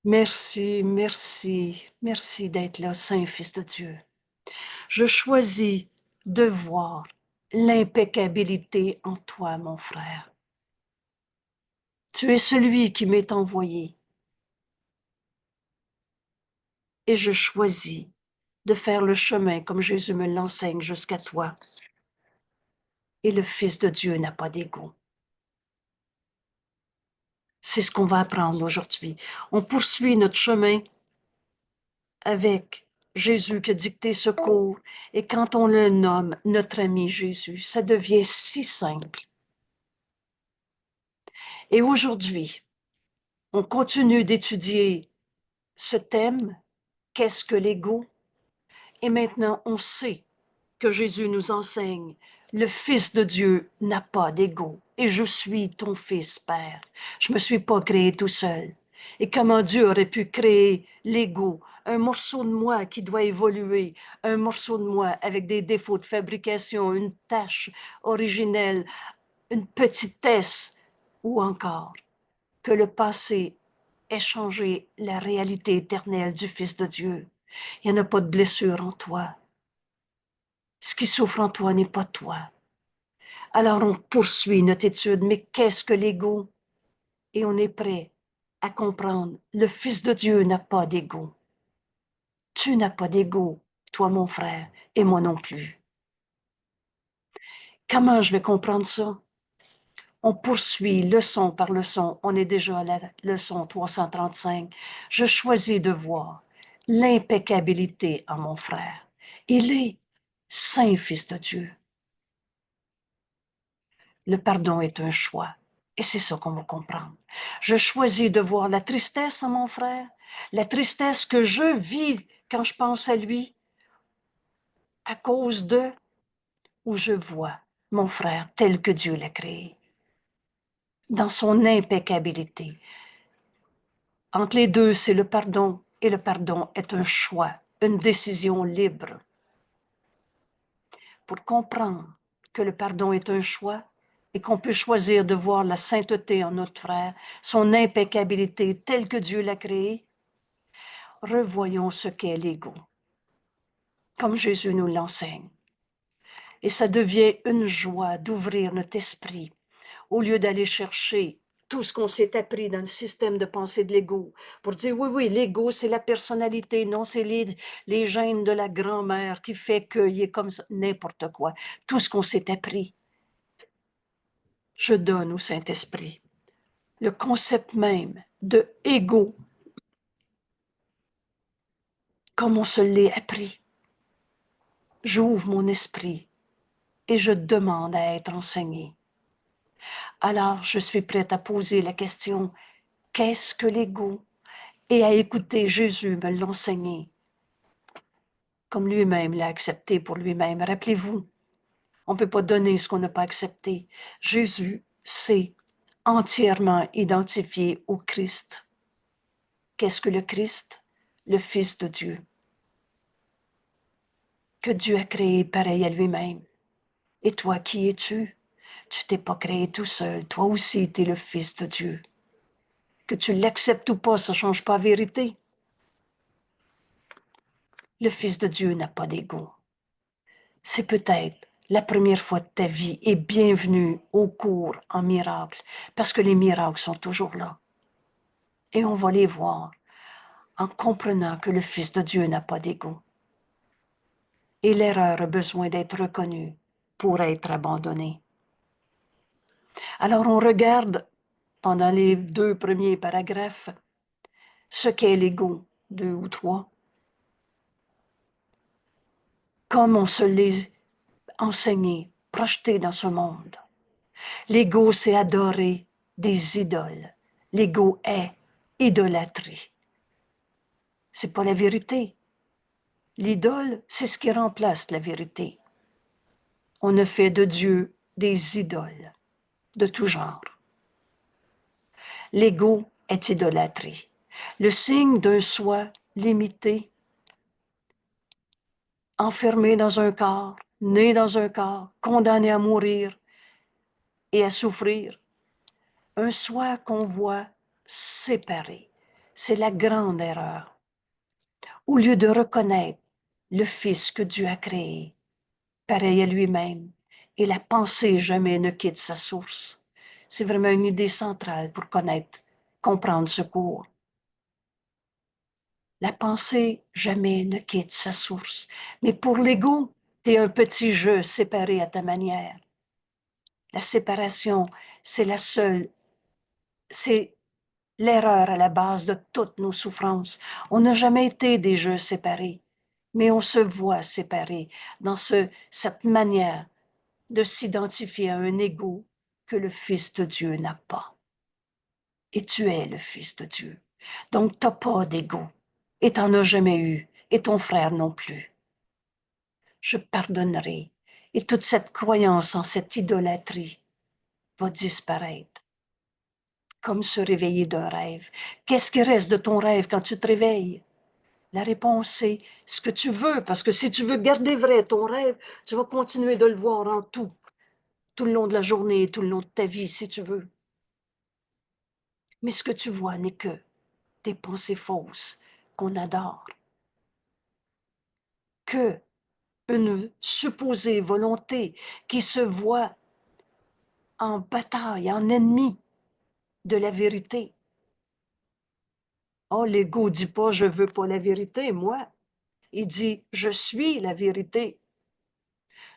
Merci, merci, merci d'être là, Saint Fils de Dieu. Je choisis de voir l'impeccabilité en toi, mon frère. Tu es celui qui m'est envoyé et je choisis de faire le chemin comme Jésus me l'enseigne jusqu'à toi. Et le Fils de Dieu n'a pas d'ego. C'est ce qu'on va apprendre aujourd'hui. On poursuit notre chemin avec Jésus qui a dicté ce cours. Et quand on le nomme notre ami Jésus, ça devient si simple. Et aujourd'hui, on continue d'étudier ce thème, qu'est-ce que l'ego? Et maintenant, on sait que Jésus nous enseigne, le Fils de Dieu n'a pas d'ego. Et je suis ton Fils, Père. Je me suis pas créé tout seul. Et comment Dieu aurait pu créer l'ego, un morceau de moi qui doit évoluer, un morceau de moi avec des défauts de fabrication, une tâche originelle, une petitesse, ou encore que le passé ait changé la réalité éternelle du Fils de Dieu. Il n'y en a pas de blessure en toi. Ce qui souffre en toi n'est pas toi. Alors on poursuit notre étude, mais qu'est-ce que l'ego? Et on est prêt à comprendre, le Fils de Dieu n'a pas d'ego. Tu n'as pas d'ego, toi mon frère, et moi non plus. Comment je vais comprendre ça? On poursuit leçon par leçon. On est déjà à la leçon 335. Je choisis de voir l'impeccabilité en mon frère. Il est saint Fils de Dieu. Le pardon est un choix. Et c'est ça qu'on va comprendre. Je choisis de voir la tristesse en mon frère, la tristesse que je vis quand je pense à lui, à cause de, où je vois mon frère tel que Dieu l'a créé, dans son impeccabilité. Entre les deux, c'est le pardon, et le pardon est un choix, une décision libre. Pour comprendre que le pardon est un choix et qu'on peut choisir de voir la sainteté en notre frère, son impeccabilité telle que Dieu l'a créée, revoyons ce qu'est l'ego, comme Jésus nous l'enseigne. Et ça devient une joie d'ouvrir notre esprit au lieu d'aller chercher tout ce qu'on s'est appris dans le système de pensée de l'ego, pour dire, oui, oui, l'ego, c'est la personnalité, non, c'est les gènes de la grand-mère qui fait qu'il est comme ça, n'importe quoi, tout ce qu'on s'est appris. Je donne au Saint-Esprit le concept même de ego, comme on se l'est appris. J'ouvre mon esprit et je demande à être enseigné. Alors, je suis prête à poser la question, qu'est-ce que l'ego? Et à écouter Jésus me l'enseigner, comme lui-même l'a accepté pour lui-même. Rappelez-vous, on ne peut pas donner ce qu'on n'a pas accepté. Jésus s'est entièrement identifié au Christ. Qu'est-ce que le Christ? Le Fils de Dieu, que Dieu a créé pareil à lui-même. Et toi, qui es-tu? Tu t'es pas créé tout seul. Toi aussi, tu es le Fils de Dieu. Que tu l'acceptes ou pas, ça ne change pas la vérité. Le Fils de Dieu n'a pas d'ego. C'est peut-être la première fois de ta vie et bienvenue au cours en miracle, parce que les miracles sont toujours là. Et on va les voir en comprenant que le Fils de Dieu n'a pas d'ego. Et l'erreur a besoin d'être reconnue pour être abandonnée. Alors on regarde pendant les 2 premiers paragraphes ce qu'est l'ego, 2 ou 3, comme on se l'est enseigné, projeté dans ce monde. L'ego, c'est adorer des idoles. L'ego est idolâtrie. C'est pas la vérité. L'idole, c'est ce qui remplace la vérité. On a fait de Dieu des idoles de tout genre. L'ego est idolâtrie. Le signe d'un soi limité, enfermé dans un corps, né dans un corps, condamné à mourir et à souffrir. Un soi qu'on voit séparé, C'est la grande erreur. Au lieu de reconnaître le Fils que Dieu a créé, pareil à lui-même, et la pensée jamais ne quitte sa source. C'est vraiment une idée centrale pour connaître, comprendre ce cours. La pensée jamais ne quitte sa source. Mais pour l'ego, t'es un petit jeu séparé à ta manière. La séparation, c'est c'est l'erreur à la base de toutes nos souffrances. On n'a jamais été des jeux séparés, mais on se voit séparés dans cette manière de s'identifier à un ego que le Fils de Dieu n'a pas. Et tu es le Fils de Dieu. Donc, tu n'as pas d'ego. Et tu n'en as jamais eu. Et ton frère non plus. Je pardonnerai. Et toute cette croyance en cette idolâtrie va disparaître. Comme se réveiller d'un rêve. Qu'est-ce qui reste de ton rêve quand tu te réveilles? La réponse, c'est ce que tu veux, parce que si tu veux garder vrai ton rêve, tu vas continuer de le voir en tout le long de la journée, tout le long de ta vie, si tu veux. Mais ce que tu vois n'est que des pensées fausses qu'on adore. Que une supposée volonté qui se voit en bataille, en ennemi de la vérité. Oh, l'ego dit pas je veux pas la vérité, moi. Il dit je suis la vérité.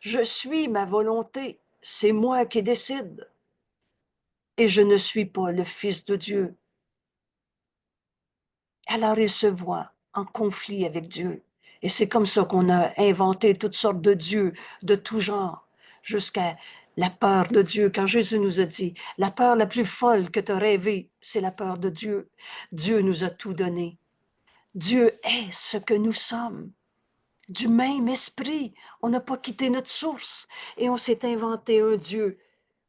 Je suis ma volonté. C'est moi qui décide. Et je ne suis pas le Fils de Dieu. Alors il se voit en conflit avec Dieu. Et c'est comme ça qu'on a inventé toutes sortes de dieux de tout genre, jusqu'à la peur de Dieu. Quand Jésus nous a dit, la peur la plus folle que tu as rêvée, c'est la peur de Dieu. Dieu nous a tout donné. Dieu est ce que nous sommes. Du même esprit, on n'a pas quitté notre source et on s'est inventé un Dieu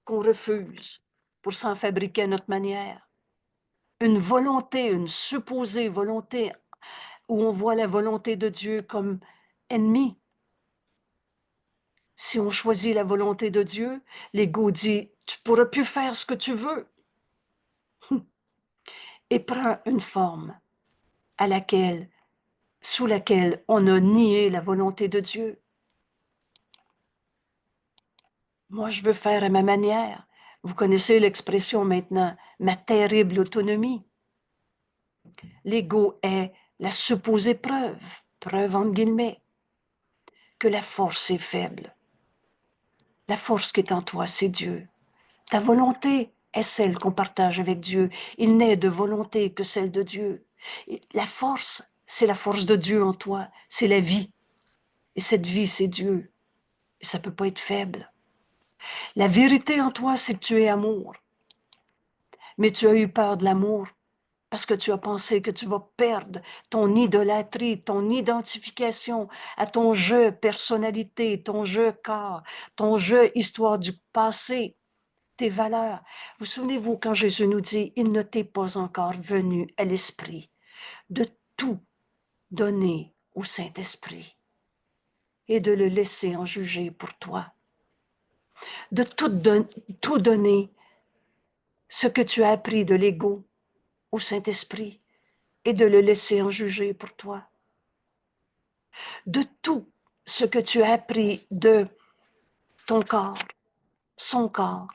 qu'on refuse pour s'en fabriquer à notre manière. Une volonté, une supposée volonté où on voit la volonté de Dieu comme ennemie. Si on choisit la volonté de Dieu, l'ego dit, tu pourras plus faire ce que tu veux et prend une forme sous laquelle on a nié la volonté de Dieu. Moi, je veux faire à ma manière. Vous connaissez l'expression maintenant, ma terrible autonomie. L'ego est la supposée preuve entre guillemets, que la force est faible. La force qui est en toi, c'est Dieu. Ta volonté est celle qu'on partage avec Dieu. Il n'est de volonté que celle de Dieu. Et la force, c'est la force de Dieu en toi. C'est la vie. Et cette vie, c'est Dieu. Et ça ne peut pas être faible. La vérité en toi, c'est que tu es amour. Mais tu as eu peur de l'amour parce que tu as pensé que tu vas perdre ton idolâtrie, ton identification à ton jeu personnalité, ton jeu corps, ton jeu histoire du passé, tes valeurs. Vous souvenez-vous quand Jésus nous dit, il ne t'est pas encore venu à l'esprit de tout donner au Saint-Esprit et de le laisser en juger pour toi, de tout donner ce que tu as appris de l'ego au Saint-Esprit et de le laisser en juger pour toi, de tout ce que tu as appris de ton corps, son corps,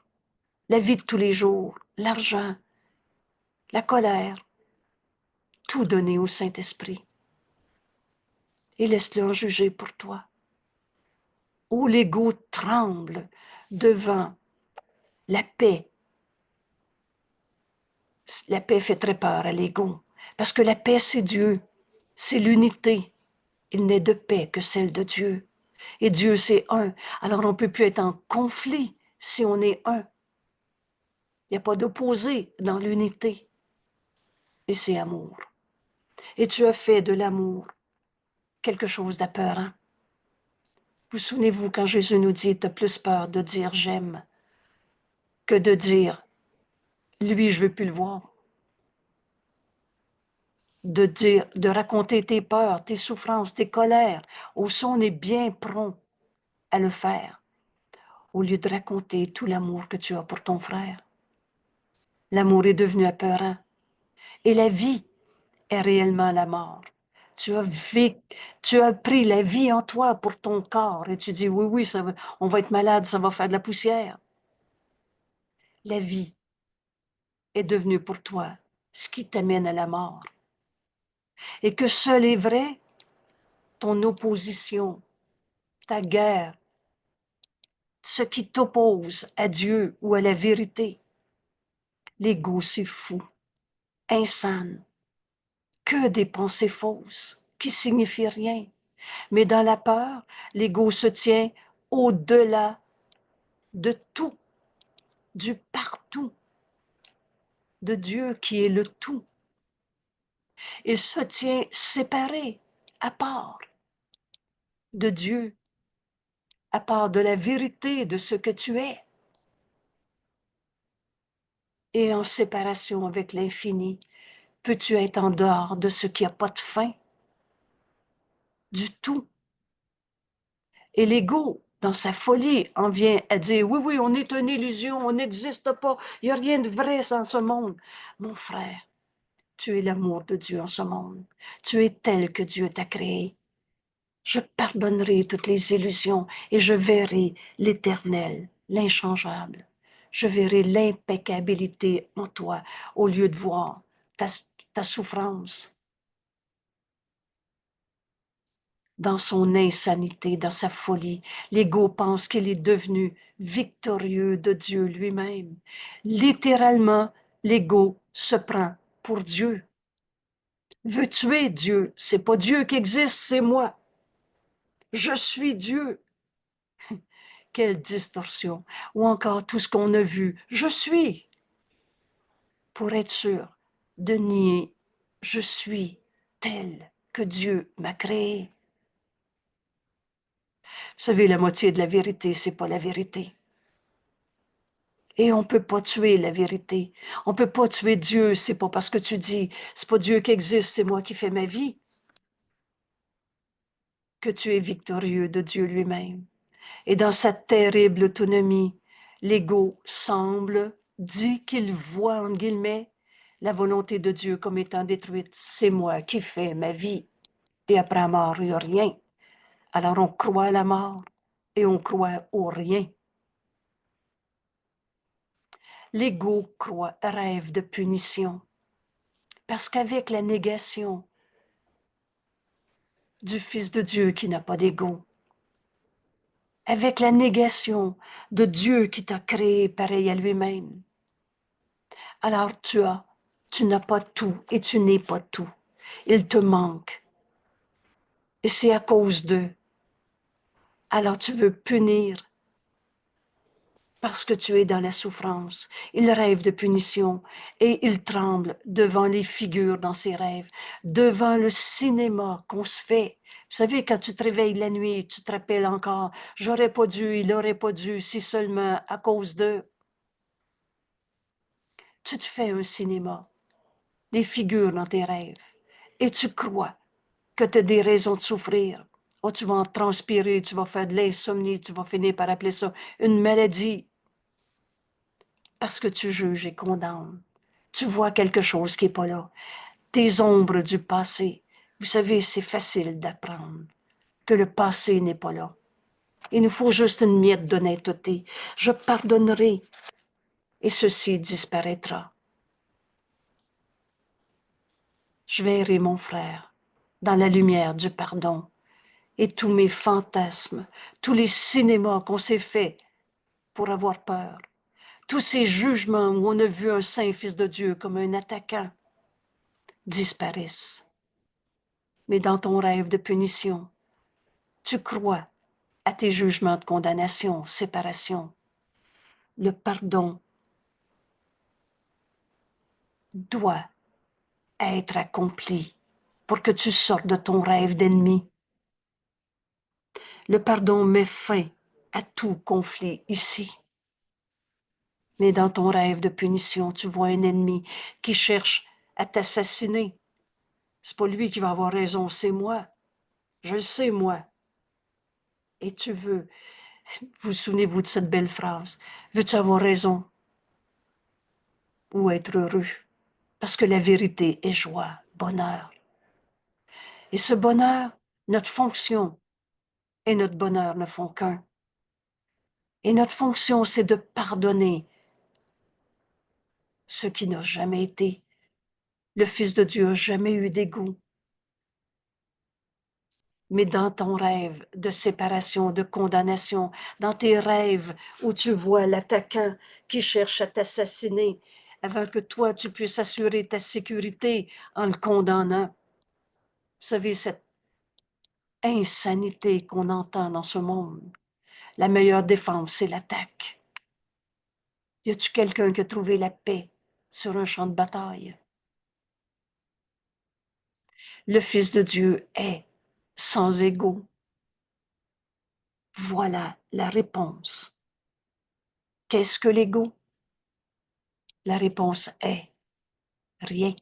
la vie de tous les jours, l'argent, la colère, tout donner au Saint-Esprit et laisse-le en juger pour toi. Où l'ego tremble devant la paix. La paix fait très peur à l'ego, parce que la paix, c'est Dieu, c'est l'unité. Il n'est de paix que celle de Dieu. Et Dieu, c'est un. Alors, on ne peut plus être en conflit si on est un. Il n'y a pas d'opposé dans l'unité. Et c'est amour. Et tu as fait de l'amour quelque chose d'apeurant. Vous souvenez-vous quand Jésus nous dit, tu as plus peur de dire j'aime que de dire lui, je ne veux plus le voir. De dire, de raconter tes peurs, tes souffrances, tes colères. Au son, on est bien prompt à le faire, au lieu de raconter tout l'amour que tu as pour ton frère. L'amour est devenu apeurant. Et la vie est réellement la mort. Tu as pris la vie en toi pour ton corps et tu dis, oui, oui, on va être malade, ça va faire de la poussière. La vie est devenue pour toi ce qui t'amène à la mort. Et que seul est vrai ton opposition, ta guerre, ce qui t'oppose à Dieu ou à la vérité. L'ego, c'est fou, insane, que des pensées fausses qui signifient rien. Mais dans la peur, l'ego se tient au-delà de tout, du partout, de Dieu qui est le tout. Il se tient séparé, à part de Dieu, à part de la vérité de ce que tu es, et en séparation avec l'infini. Peux-tu être en dehors de ce qui n'a pas de fin? Du tout. Et l'ego, dans sa folie, en vient à dire, oui, oui, on est une illusion, on n'existe pas, il n'y a rien de vrai dans ce monde. Mon frère, tu es l'amour de Dieu en ce monde. Tu es tel que Dieu t'a créé. Je pardonnerai toutes les illusions et je verrai l'éternel, l'inchangeable. Je verrai l'impeccabilité en toi au lieu de voir ta souffrance. Dans son insanité, dans sa folie, l'ego pense qu'il est devenu victorieux de Dieu lui-même. Littéralement, l'ego se prend pour Dieu. Veut tuer Dieu. C'est pas Dieu qui existe, c'est moi. Je suis Dieu. Quelle distorsion. Ou encore tout ce qu'on a vu. Je suis. Pour être sûr de nier, je suis tel que Dieu m'a créé. Vous savez, la moitié de la vérité, c'est pas la vérité. Et on peut pas tuer la vérité. On peut pas tuer Dieu. C'est pas parce que tu dis, c'est pas Dieu qui existe, c'est moi qui fais ma vie, que tu es victorieux de Dieu lui-même. Et dans sa terrible autonomie, l'ego dit qu'il voit, en guillemets, la volonté de Dieu comme étant détruite. C'est moi qui fais ma vie. Et après la mort, il n'y a rien. Alors on croit à la mort et on croit au rien. L'ego rêve de punition. Parce qu'avec la négation du Fils de Dieu qui n'a pas d'ego, avec la négation de Dieu qui t'a créé pareil à lui-même, alors tu n'as pas tout et tu n'es pas tout. Il te manque. Et c'est à cause d'eux. Alors tu veux punir parce que tu es dans la souffrance. Il rêve de punition et il tremble devant les figures dans ses rêves, devant le cinéma qu'on se fait. Vous savez, quand tu te réveilles la nuit, tu te rappelles encore, j'aurais pas dû, il aurait pas dû, si seulement à cause d'eux. Tu te fais un cinéma, des figures dans tes rêves, et tu crois que tu as des raisons de souffrir. Oh, tu vas en transpirer, tu vas faire de l'insomnie, tu vas finir par appeler ça une maladie. Parce que tu juges et condamnes. Tu vois quelque chose qui n'est pas là. Tes ombres du passé. Vous savez, c'est facile d'apprendre que le passé n'est pas là. Il nous faut juste une miette d'honnêteté. Je pardonnerai et ceci disparaîtra. Je verrai mon frère dans la lumière du pardon et tous mes fantasmes, tous les cinémas qu'on s'est faits pour avoir peur, tous ces jugements où on a vu un saint fils de Dieu comme un attaquant disparaissent. Mais dans ton rêve de punition, tu crois à tes jugements de condamnation, séparation. Le pardon doit être accompli pour que tu sortes de ton rêve d'ennemi. Le pardon met fin à tout conflit ici. Mais dans ton rêve de punition, tu vois un ennemi qui cherche à t'assassiner. C'est pas lui qui va avoir raison, c'est moi. Je le sais, moi. Et tu veux, vous souvenez-vous de cette belle phrase, veux-tu avoir raison ou être heureux? Parce que la vérité est joie, bonheur. Et ce bonheur, notre fonction et notre bonheur ne font qu'un. Et notre fonction, c'est de pardonner ce qui n'a jamais été. Le Fils de Dieu n'a jamais eu d'égout. Mais dans ton rêve de séparation, de condamnation, dans tes rêves où tu vois l'attaquant qui cherche à t'assassiner avant que toi, tu puisses assurer ta sécurité en le condamnant. Vous savez, cette insanité qu'on entend dans ce monde, la meilleure défense, c'est l'attaque. Y a-tu quelqu'un qui a trouvé la paix sur un champ de bataille? Le Fils de Dieu est sans égaux. Voilà la réponse. Qu'est-ce que l'ego? La réponse est rien.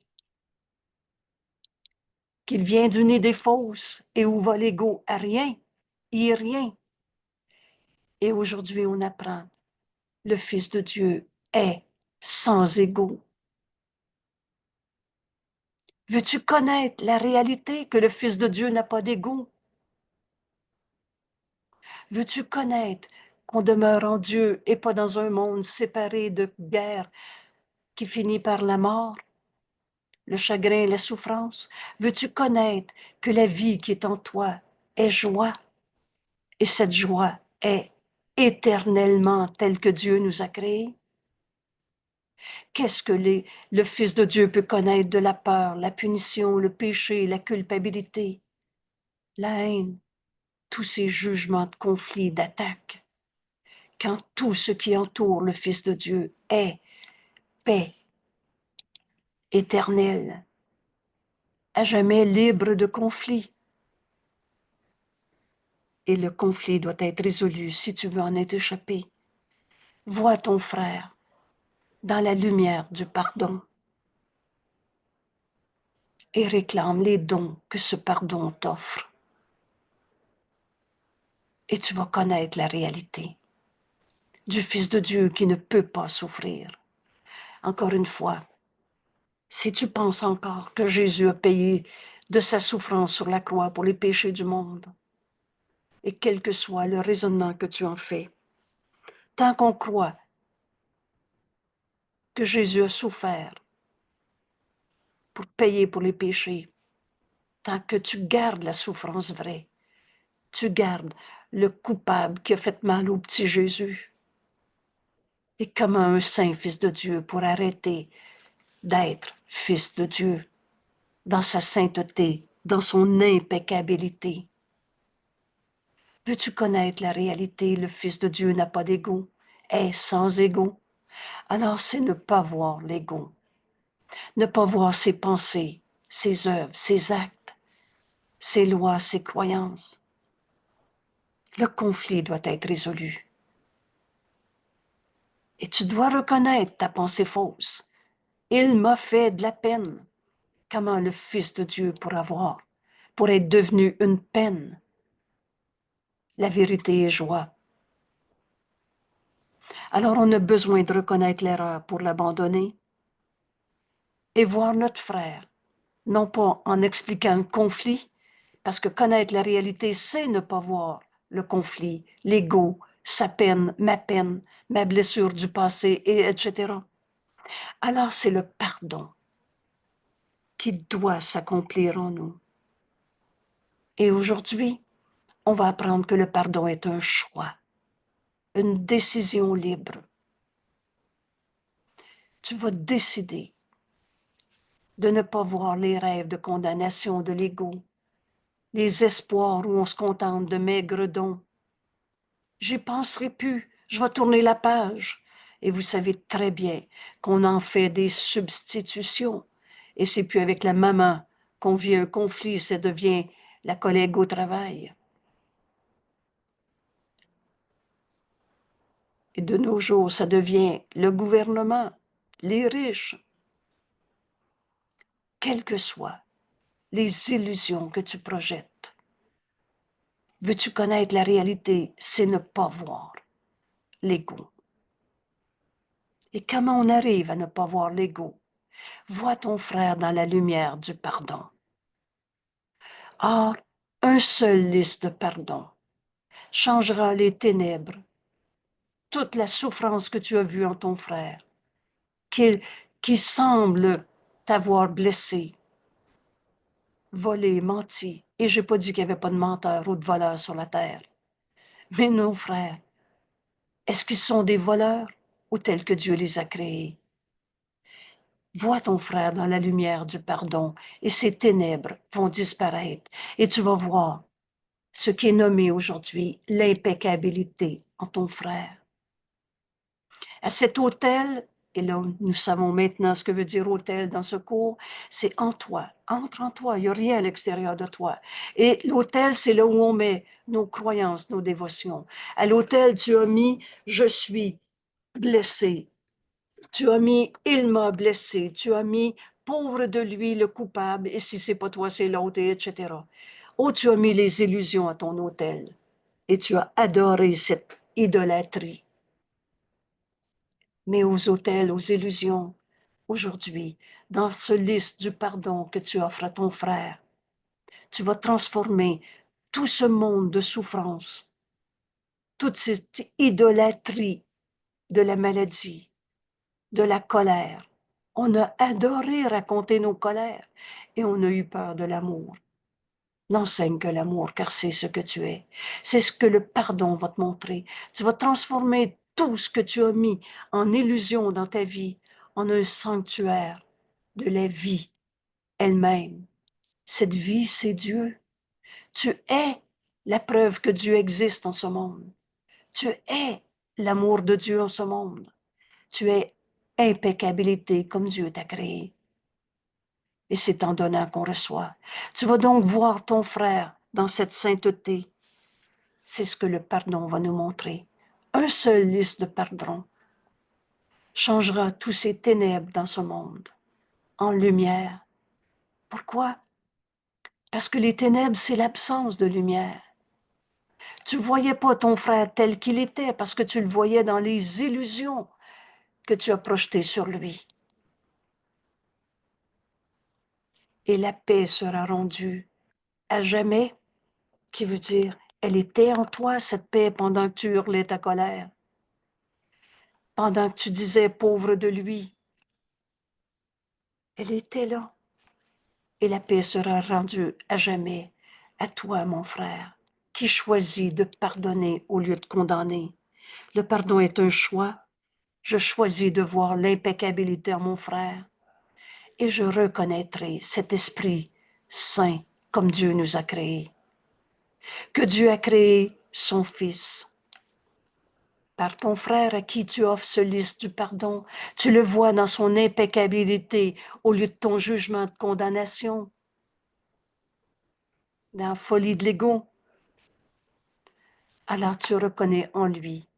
Qu'il vient d'une idée fausse. Et où va l'ego? À rien. Il est rien. Et aujourd'hui, on apprend, le Fils de Dieu est sans égaux. Veux-tu connaître la réalité que le Fils de Dieu n'a pas d'ego? Veux-tu connaître qu'on demeure en Dieu et pas dans un monde séparé de guerre qui finit par la mort, le chagrin et la souffrance? Veux-tu connaître que la vie qui est en toi est joie et cette joie est éternellement telle que Dieu nous a créés? Qu'est-ce que le Fils de Dieu peut connaître de la peur, la punition, le péché, la culpabilité, la haine, tous ces jugements de conflit, d'attaque, quand tout ce qui entoure le Fils de Dieu est paix éternelle, à jamais libre de conflit. Et le conflit doit être résolu si tu veux en être échappé. Vois ton frère dans la lumière du pardon et réclame les dons que ce pardon t'offre. Et tu vas connaître la réalité du Fils de Dieu qui ne peut pas souffrir. Encore une fois, si tu penses encore que Jésus a payé de sa souffrance sur la croix pour les péchés du monde, et quel que soit le raisonnement que tu en fais, tant qu'on croit que Jésus a souffert pour payer pour les péchés, tant que tu gardes la souffrance vraie, tu gardes le coupable qui a fait mal au petit Jésus. Et comment un saint Fils de Dieu pourrait arrêter d'être Fils de Dieu dans sa sainteté, dans son impeccabilité? Veux-tu connaître la réalité? Le Fils de Dieu n'a pas d'ego, est sans ego. Alors c'est ne pas voir l'ego, ne pas voir ses pensées, ses œuvres, ses actes, ses lois, ses croyances. Le conflit doit être résolu. Et tu dois reconnaître ta pensée fausse. Il m'a fait de la peine. Comment le Fils de Dieu pour être devenu une peine? La vérité est joie. Alors on a besoin de reconnaître l'erreur pour l'abandonner et voir notre frère, non pas en expliquant le conflit, parce que connaître la réalité, c'est ne pas voir le conflit, l'ego, sa peine, ma blessure du passé, et etc. Alors c'est le pardon qui doit s'accomplir en nous. Et aujourd'hui, on va apprendre que le pardon est un choix, une décision libre. Tu vas décider de ne pas voir les rêves de condamnation de l'ego, les espoirs où on se contente de maigres dons. J'y penserai plus, je vais tourner la page. Et vous savez très bien qu'on en fait des substitutions. Et c'est plus avec la maman qu'on vit un conflit, ça devient la collègue au travail. Et de nos jours, ça devient le gouvernement, les riches. Quelles que soient les illusions que tu projettes, veux-tu connaître la réalité? C'est ne pas voir l'ego. Et comment on arrive à ne pas voir l'ego? Vois ton frère dans la lumière du pardon. Or, un seul liste de pardon changera les ténèbres, toute la souffrance que tu as vue en ton frère, qui semble t'avoir blessé, volé, menti. Et je n'ai pas dit qu'il n'y avait pas de menteurs ou de voleurs sur la terre. Mais nos frères, est-ce qu'ils sont des voleurs ou tels que Dieu les a créés? Vois ton frère dans la lumière du pardon et ses ténèbres vont disparaître et tu vas voir ce qui est nommé aujourd'hui l'impeccabilité en ton frère. À cet autel, et là nous savons maintenant ce que veut dire autel dans ce cours, c'est en toi, entre en toi, il n'y a rien à l'extérieur de toi. Et l'autel, c'est là où on met nos croyances, nos dévotions. À l'autel, tu as mis « je suis blessé ». Tu as mis « il m'a blessé ». Tu as mis « pauvre de lui, le coupable », et si c'est pas toi, c'est l'autre, etc. Oh, tu as mis les illusions à ton autel et tu as adoré cette idolâtrie. Mais aux autels, aux illusions, aujourd'hui, dans ce liste du pardon que tu offres à ton frère, tu vas transformer tout ce monde de souffrance, toute cette idolâtrie de la maladie, de la colère. On a adoré raconter nos colères et on a eu peur de l'amour. N'enseigne que l'amour, car c'est ce que tu es. C'est ce que le pardon va te montrer. Tu vas transformer tout ce que tu as mis en illusion dans ta vie en un sanctuaire de la vie elle-même. Cette vie, c'est Dieu. Tu es la preuve que Dieu existe en ce monde. Tu es l'amour de Dieu en ce monde. Tu es impeccabilité comme Dieu t'a créé. Et c'est en donnant qu'on reçoit. Tu vas donc voir ton frère dans cette sainteté. C'est ce que le pardon va nous montrer. Un seul liste de pardon changera tous ces ténèbres dans ce monde en lumière. Pourquoi? Parce que les ténèbres, c'est l'absence de lumière. Tu ne voyais pas ton frère tel qu'il était parce que tu le voyais dans les illusions que tu as projetées sur lui. Et la paix sera rendue à jamais, qui veut dire, elle était en toi, cette paix, pendant que tu hurlais ta colère, pendant que tu disais pauvre de lui. Elle était là. Et la paix sera rendue à jamais à toi, mon frère, qui choisis de pardonner au lieu de condamner. Le pardon est un choix. Je choisis de voir l'impeccabilité en mon frère et je reconnaîtrai cet esprit saint comme Dieu nous a créés. Que Dieu a créé son Fils. Par ton frère à qui tu offres ce liste du pardon, tu le vois dans son impeccabilité au lieu de ton jugement de condamnation, dans la folie de l'ego. Alors tu reconnais en lui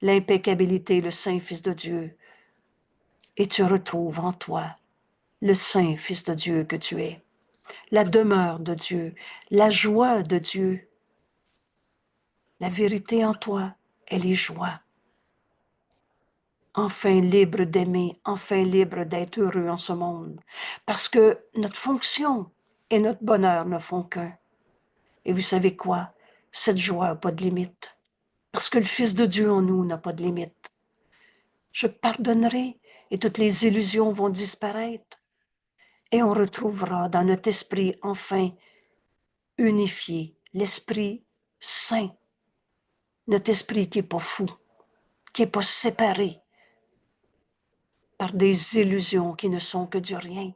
l'impeccabilité, le Saint Fils de Dieu, et tu retrouves en toi le Saint Fils de Dieu que tu es, la demeure de Dieu, la joie de Dieu. La vérité en toi, elle est joie. Enfin libre d'aimer, enfin libre d'être heureux en ce monde, parce que notre fonction et notre bonheur ne font qu'un. Et vous savez quoi? Cette joie n'a pas de limite, parce que le Fils de Dieu en nous n'a pas de limite. Je pardonnerai et toutes les illusions vont disparaître et on retrouvera dans notre esprit enfin unifié l'esprit saint, notre esprit qui n'est pas fou, qui n'est pas séparé par des illusions qui ne sont que du rien.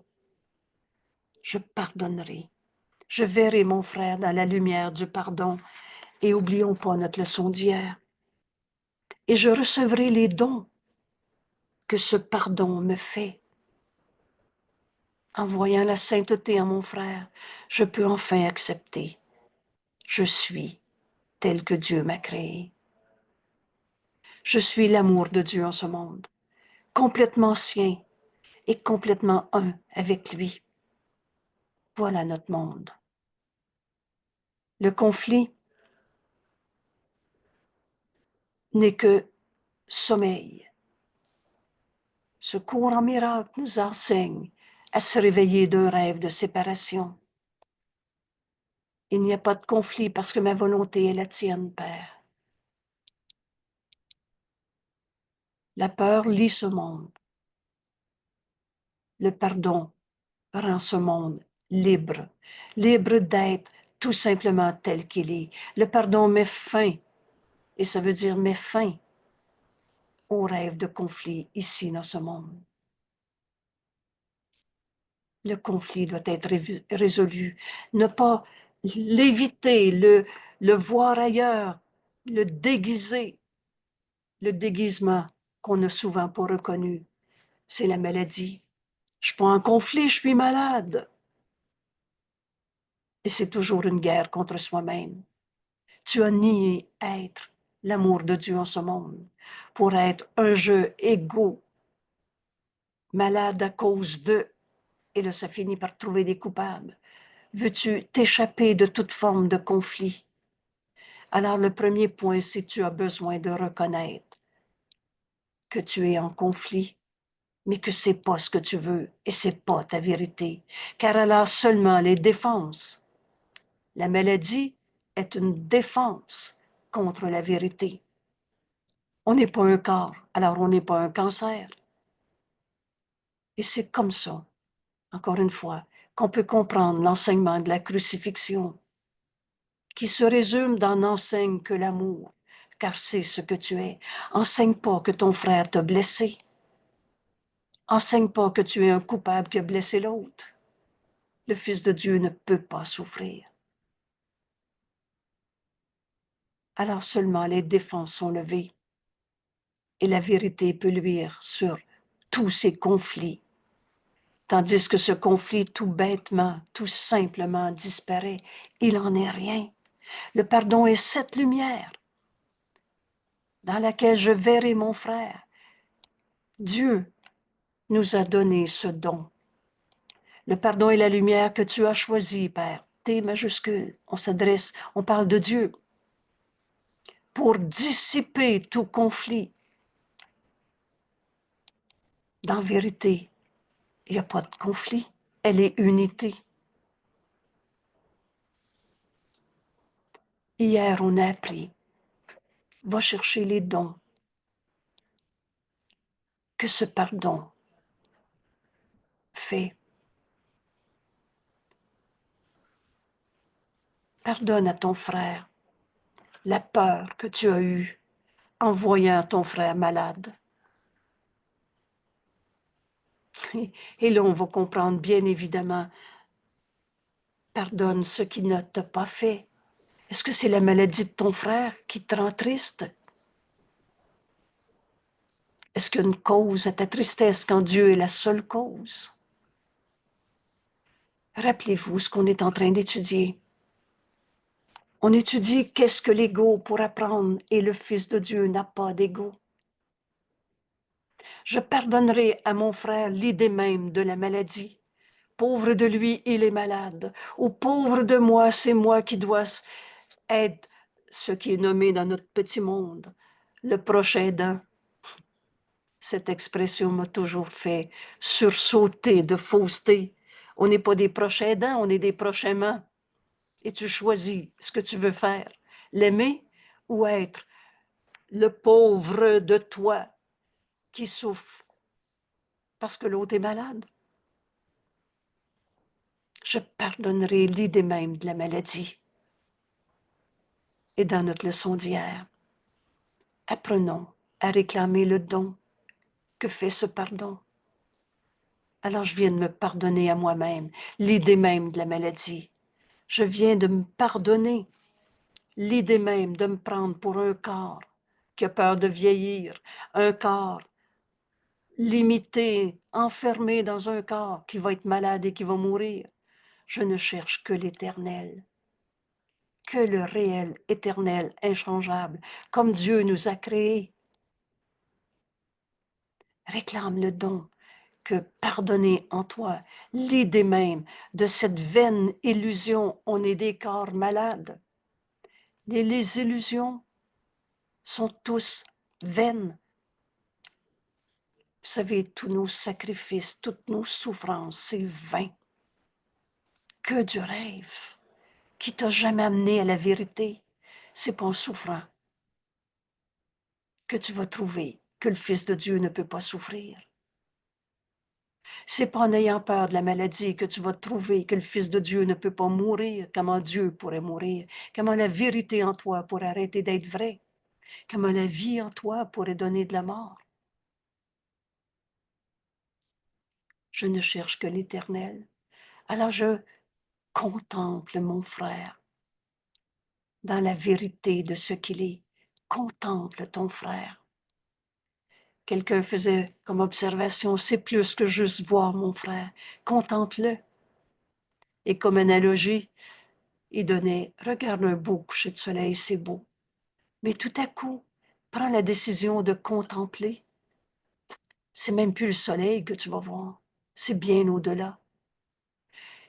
Je pardonnerai. Je verrai mon frère dans la lumière du pardon et oublions pas notre leçon d'hier. Et je recevrai les dons que ce pardon me fait. En voyant la sainteté en mon frère, je peux enfin accepter. Je suis tel que Dieu m'a créé. Je suis l'amour de Dieu en ce monde, complètement sien et complètement un avec lui. Voilà notre monde. Le conflit n'est que sommeil. Ce cours en miracle nous enseigne à se réveiller d'un rêve de séparation. Il n'y a pas de conflit parce que ma volonté est la tienne, Père. La peur lie ce monde. Le pardon rend ce monde libre, libre d'être tout simplement tel qu'il est. Le pardon met fin, et ça veut dire met fin au rêve de conflit ici dans ce monde. Le conflit doit être résolu, ne pas l'éviter, le voir ailleurs, le déguiser. Le déguisement qu'on n'a souvent pas reconnu, c'est la maladie. Je suis pas en conflit, je suis malade. Et c'est toujours une guerre contre soi-même. Tu as nié être l'amour de Dieu en ce monde pour être un jeu égaux, malade à cause d'eux. Et là, ça finit par trouver des coupables. Veux-tu t'échapper de toute forme de conflit? Alors, le premier point, c'est que tu as besoin de reconnaître que tu es en conflit, mais que c'est pas ce que tu veux et c'est pas ta vérité. Car alors seulement les défenses. La maladie est une défense contre la vérité. On n'est pas un corps, alors on n'est pas un cancer. Et c'est comme ça, encore une fois, qu'on peut comprendre l'enseignement de la crucifixion, qui se résume dans n'enseigne que l'amour, car c'est ce que tu es. Enseigne pas que ton frère t'a blessé. Enseigne pas que tu es un coupable qui a blessé l'autre. Le Fils de Dieu ne peut pas souffrir. Alors seulement les défenses sont levées et la vérité peut luire sur tous ces conflits. Tandis que ce conflit tout bêtement, tout simplement disparaît, il n'en est rien. Le pardon est cette lumière dans laquelle je verrai mon frère. Dieu nous a donné ce don. Le pardon est la lumière que tu as choisie, Père. T majuscule, on s'adresse, on parle de Dieu pour dissiper tout conflit. Dans vérité, il n'y a pas de conflit. Elle est unité. Hier, on a appris, va chercher les dons que ce pardon fait. Pardonne à ton frère la peur que tu as eue en voyant ton frère malade. Et là, on va comprendre bien évidemment, pardonne ce qui ne t'a pas fait. Est-ce que c'est la maladie de ton frère qui te rend triste? Est-ce qu'il y a une cause à ta tristesse quand Dieu est la seule cause? Rappelez-vous ce qu'on est en train d'étudier. On étudie qu'est-ce que l'ego pour apprendre et le Fils de Dieu n'a pas d'ego. Je pardonnerai à mon frère l'idée même de la maladie. Pauvre de lui, il est malade. Ou pauvre de moi, c'est moi qui dois être ce qui est nommé dans notre petit monde, le proche aidant. Cette expression m'a toujours fait sursauter de fausseté. On n'est pas des proches aidants, on est des proches aimants. Et tu choisis ce que tu veux faire, l'aimer ou être le pauvre de toi qui souffre parce que l'autre est malade. Je pardonnerai l'idée même de la maladie. Et dans notre leçon d'hier, apprenons à réclamer le don que fait ce pardon. Alors je viens de me pardonner à moi-même l'idée même de la maladie. Je viens de me pardonner l'idée même de me prendre pour un corps qui a peur de vieillir, un corps limité, enfermé dans un corps qui va être malade et qui va mourir. Je ne cherche que l'éternel, que le réel, éternel, inchangeable, comme Dieu nous a créés. Réclame le don que pardonner en toi, l'idée même de cette vaine illusion, on est des corps malades. Les illusions sont tous vaines. Vous savez, tous nos sacrifices, toutes nos souffrances, c'est vain. Que du rêve qui t'a jamais amené à la vérité. C'est pas en souffrant que tu vas trouver que le Fils de Dieu ne peut pas souffrir. C'est pas en ayant peur de la maladie que tu vas trouver que le Fils de Dieu ne peut pas mourir. Comment Dieu pourrait mourir? Comment la vérité en toi pourrait arrêter d'être vraie? Comment la vie en toi pourrait donner de la mort? Je ne cherche que l'Éternel. Alors je contemple mon frère dans la vérité de ce qu'il est. Contemple ton frère. Quelqu'un faisait comme observation, c'est plus que juste voir mon frère. Contemple-le. Et comme analogie, il donnait, regarde un beau coucher de soleil, c'est beau. Mais tout à coup, prends la décision de contempler. C'est même plus le soleil que tu vas voir. C'est bien au-delà.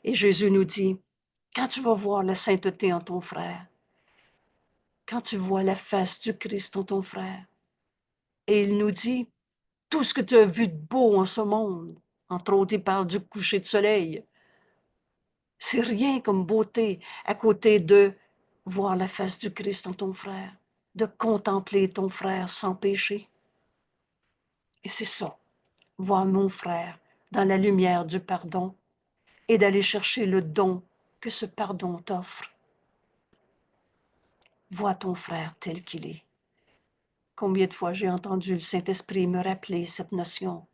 Et Jésus nous dit, quand tu vas voir la sainteté en ton frère, quand tu vois la face du Christ en ton frère, et il nous dit, tout ce que tu as vu de beau en ce monde, entre autres, il parle du coucher de soleil, c'est rien comme beauté à côté de voir la face du Christ en ton frère, de contempler ton frère sans péché. Et c'est ça, voir mon frère dans la lumière du pardon et d'aller chercher le don que ce pardon t'offre. Vois ton frère tel qu'il est. Combien de fois j'ai entendu le Saint-Esprit me rappeler cette notion,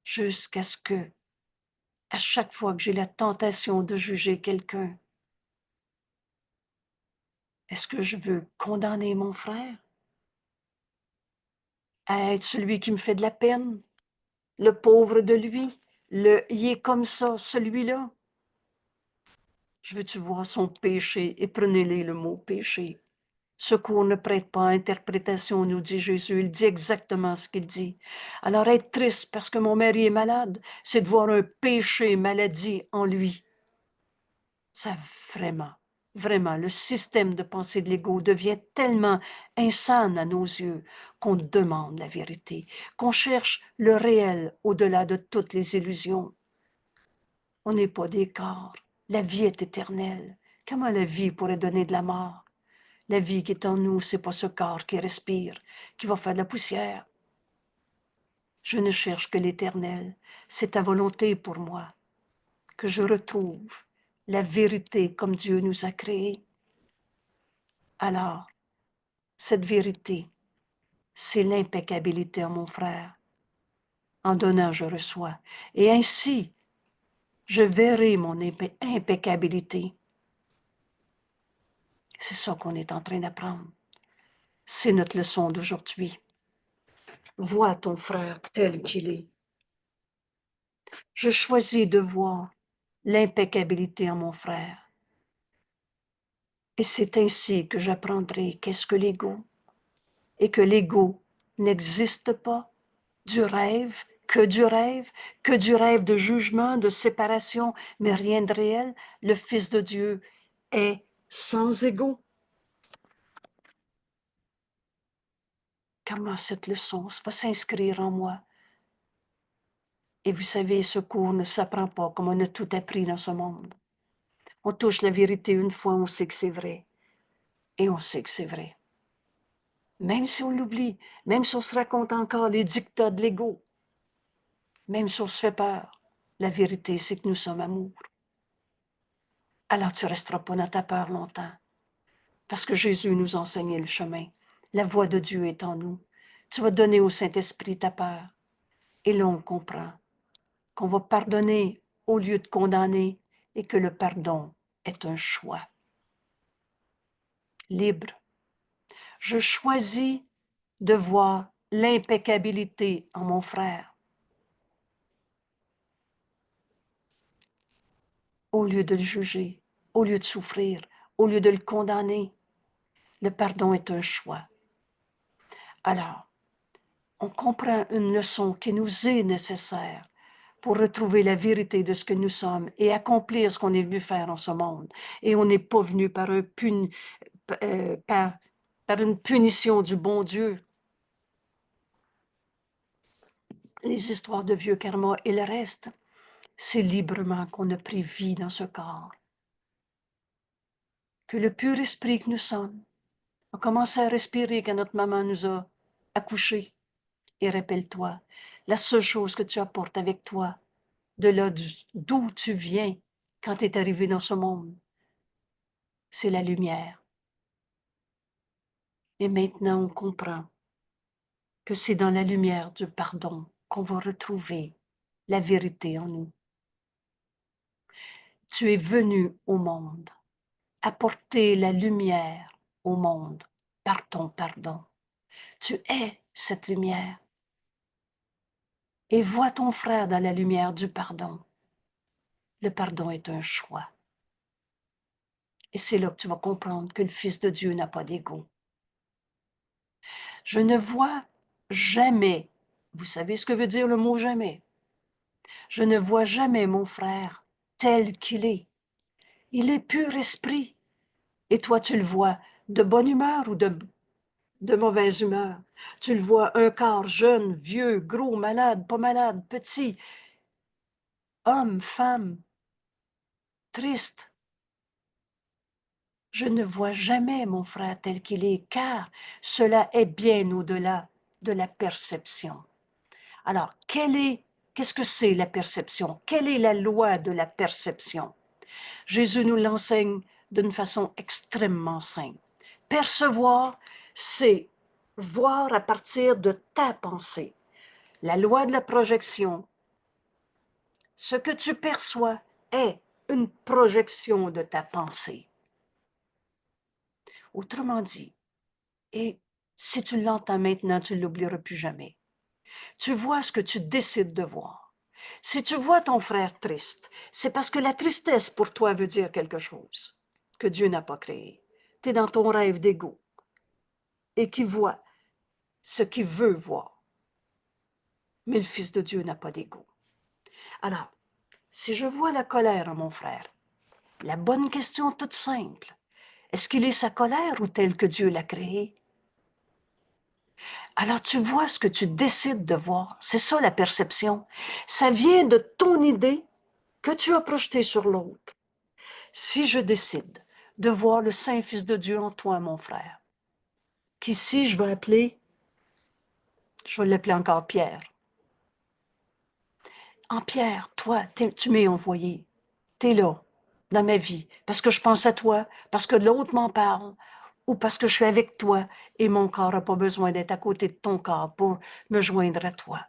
jusqu'à ce que, à chaque fois que j'ai la tentation de juger quelqu'un, est-ce que je veux condamner mon frère à être celui qui me fait de la peine, le pauvre de lui, il est comme ça, celui-là? Je veux-tu voir son péché, et prenez-les le mot péché. Secours ne prête pas à interprétation, nous dit Jésus. Il dit exactement ce qu'il dit. Alors, être triste parce que mon mari est malade, c'est de voir un péché, maladie en lui. Ça, vraiment, vraiment, le système de pensée de l'ego devient tellement insane à nos yeux qu'on demande la vérité, qu'on cherche le réel au-delà de toutes les illusions. On n'est pas des corps. La vie est éternelle. Comment la vie pourrait donner de la mort? La vie qui est en nous, c'est pas ce corps qui respire, qui va faire de la poussière. Je ne cherche que l'éternel. C'est ta volonté pour moi, que je retrouve la vérité comme Dieu nous a créés. Alors, cette vérité, c'est l'impeccabilité en mon frère. En donnant, je reçois. Et ainsi, je verrai mon impeccabilité. C'est ça qu'on est en train d'apprendre. C'est notre leçon d'aujourd'hui. Vois ton frère tel qu'il est. Je choisis de voir l'impeccabilité en mon frère. Et c'est ainsi que j'apprendrai qu'est-ce que l'ego, et que l'ego n'existe pas, du rêve, que du rêve de jugement, de séparation, mais rien de réel. Le Fils de Dieu est sans ego. Comment cette leçon va s'inscrire en moi? Et vous savez, ce cours ne s'apprend pas comme on a tout appris dans ce monde. On touche la vérité une fois, on sait que c'est vrai. Et on sait que c'est vrai. Même si on l'oublie, même si on se raconte encore les dictats de l'ego, même si on se fait peur, la vérité, c'est que nous sommes amour. Alors tu ne resteras pas dans ta peur longtemps, parce que Jésus nous a enseigné le chemin. La voix de Dieu est en nous. Tu vas donner au Saint-Esprit ta peur. Et là, on comprend qu'on va pardonner au lieu de condamner et que le pardon est un choix. Libre. Je choisis de voir l'impeccabilité en mon frère au lieu de le juger, au lieu de souffrir, au lieu de le condamner. Le pardon est un choix. Alors, on comprend une leçon qui nous est nécessaire pour retrouver la vérité de ce que nous sommes et accomplir ce qu'on est venu faire en ce monde. Et on n'est pas venu par une punition du bon Dieu. les histoires de vieux karma et le reste, c'est librement qu'on a pris vie dans ce corps. Que le pur esprit que nous sommes a commencé à respirer quand notre maman nous a accouchés. Et rappelle-toi, la seule chose que tu apportes avec toi, de là d'où tu viens quand tu es arrivé dans ce monde, c'est la lumière. Et maintenant, on comprend que c'est dans la lumière du pardon qu'on va retrouver la vérité en nous. Tu es venu au monde, apporter la lumière au monde par ton pardon. Tu es cette lumière. Et vois ton frère dans la lumière du pardon. Le pardon est un choix. Et c'est là que tu vas comprendre que le Fils de Dieu n'a pas d'ego. Je ne vois jamais, vous savez ce que veut dire le mot jamais? Je ne vois jamais mon frère tel qu'il est. Il est pur esprit. Et toi, tu le vois de bonne humeur ou de mauvaise humeur. Tu le vois un corps jeune, vieux, gros, malade, pas malade, petit, homme, femme, triste. Je ne vois jamais mon frère tel qu'il est, car cela est bien au-delà de la perception. Alors, qu'est-ce que c'est la perception? Quelle est la loi de la perception? Jésus nous l'enseigne d'une façon extrêmement simple. Percevoir, c'est voir à partir de ta pensée. La loi de la projection, ce que tu perçois est une projection de ta pensée. Autrement dit, et si tu l'entends maintenant, tu ne l'oublieras plus jamais. Tu vois ce que tu décides de voir. Si tu vois ton frère triste, c'est parce que la tristesse pour toi veut dire quelque chose que Dieu n'a pas créé. Tu es dans ton rêve d'ego et qui voit ce qu'il veut voir. Mais le Fils de Dieu n'a pas d'ego. Alors, si je vois la colère en mon frère, la bonne question toute simple, est-ce qu'il est sa colère ou tel que Dieu l'a créé? Alors tu vois ce que tu décides de voir. C'est ça la perception. Ça vient de ton idée que tu as projetée sur l'autre. Si je décide de voir le Saint-Fils de Dieu en toi, mon frère, qu'ici je vais l'appeler encore Pierre. En Pierre, toi, tu m'es envoyé. T'es là, dans ma vie, parce que je pense à toi, parce que l'autre m'en parle, ou parce que je suis avec toi et mon corps n'a pas besoin d'être à côté de ton corps pour me joindre à toi.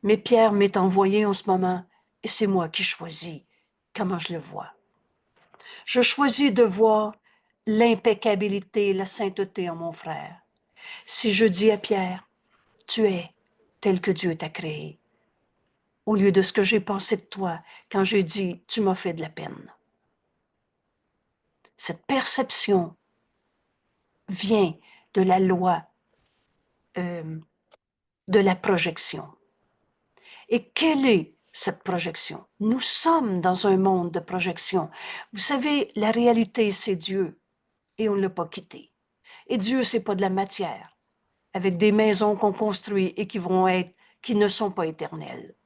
Mais Pierre m'est envoyé en ce moment et c'est moi qui choisis comment je le vois. Je choisis de voir l'impeccabilité, la sainteté en mon frère. Si je dis à Pierre, tu es tel que Dieu t'a créé, au lieu de ce que j'ai pensé de toi quand j'ai dit, tu m'as fait de la peine. Cette perception vient de la loi de la projection. Et quelle est cette projection? Nous sommes dans un monde de projection. Vous savez, la réalité, c'est Dieu, et on ne l'a pas quitté. Et Dieu, c'est pas de la matière, avec des maisons qu'on construit et qui ne sont pas éternelles.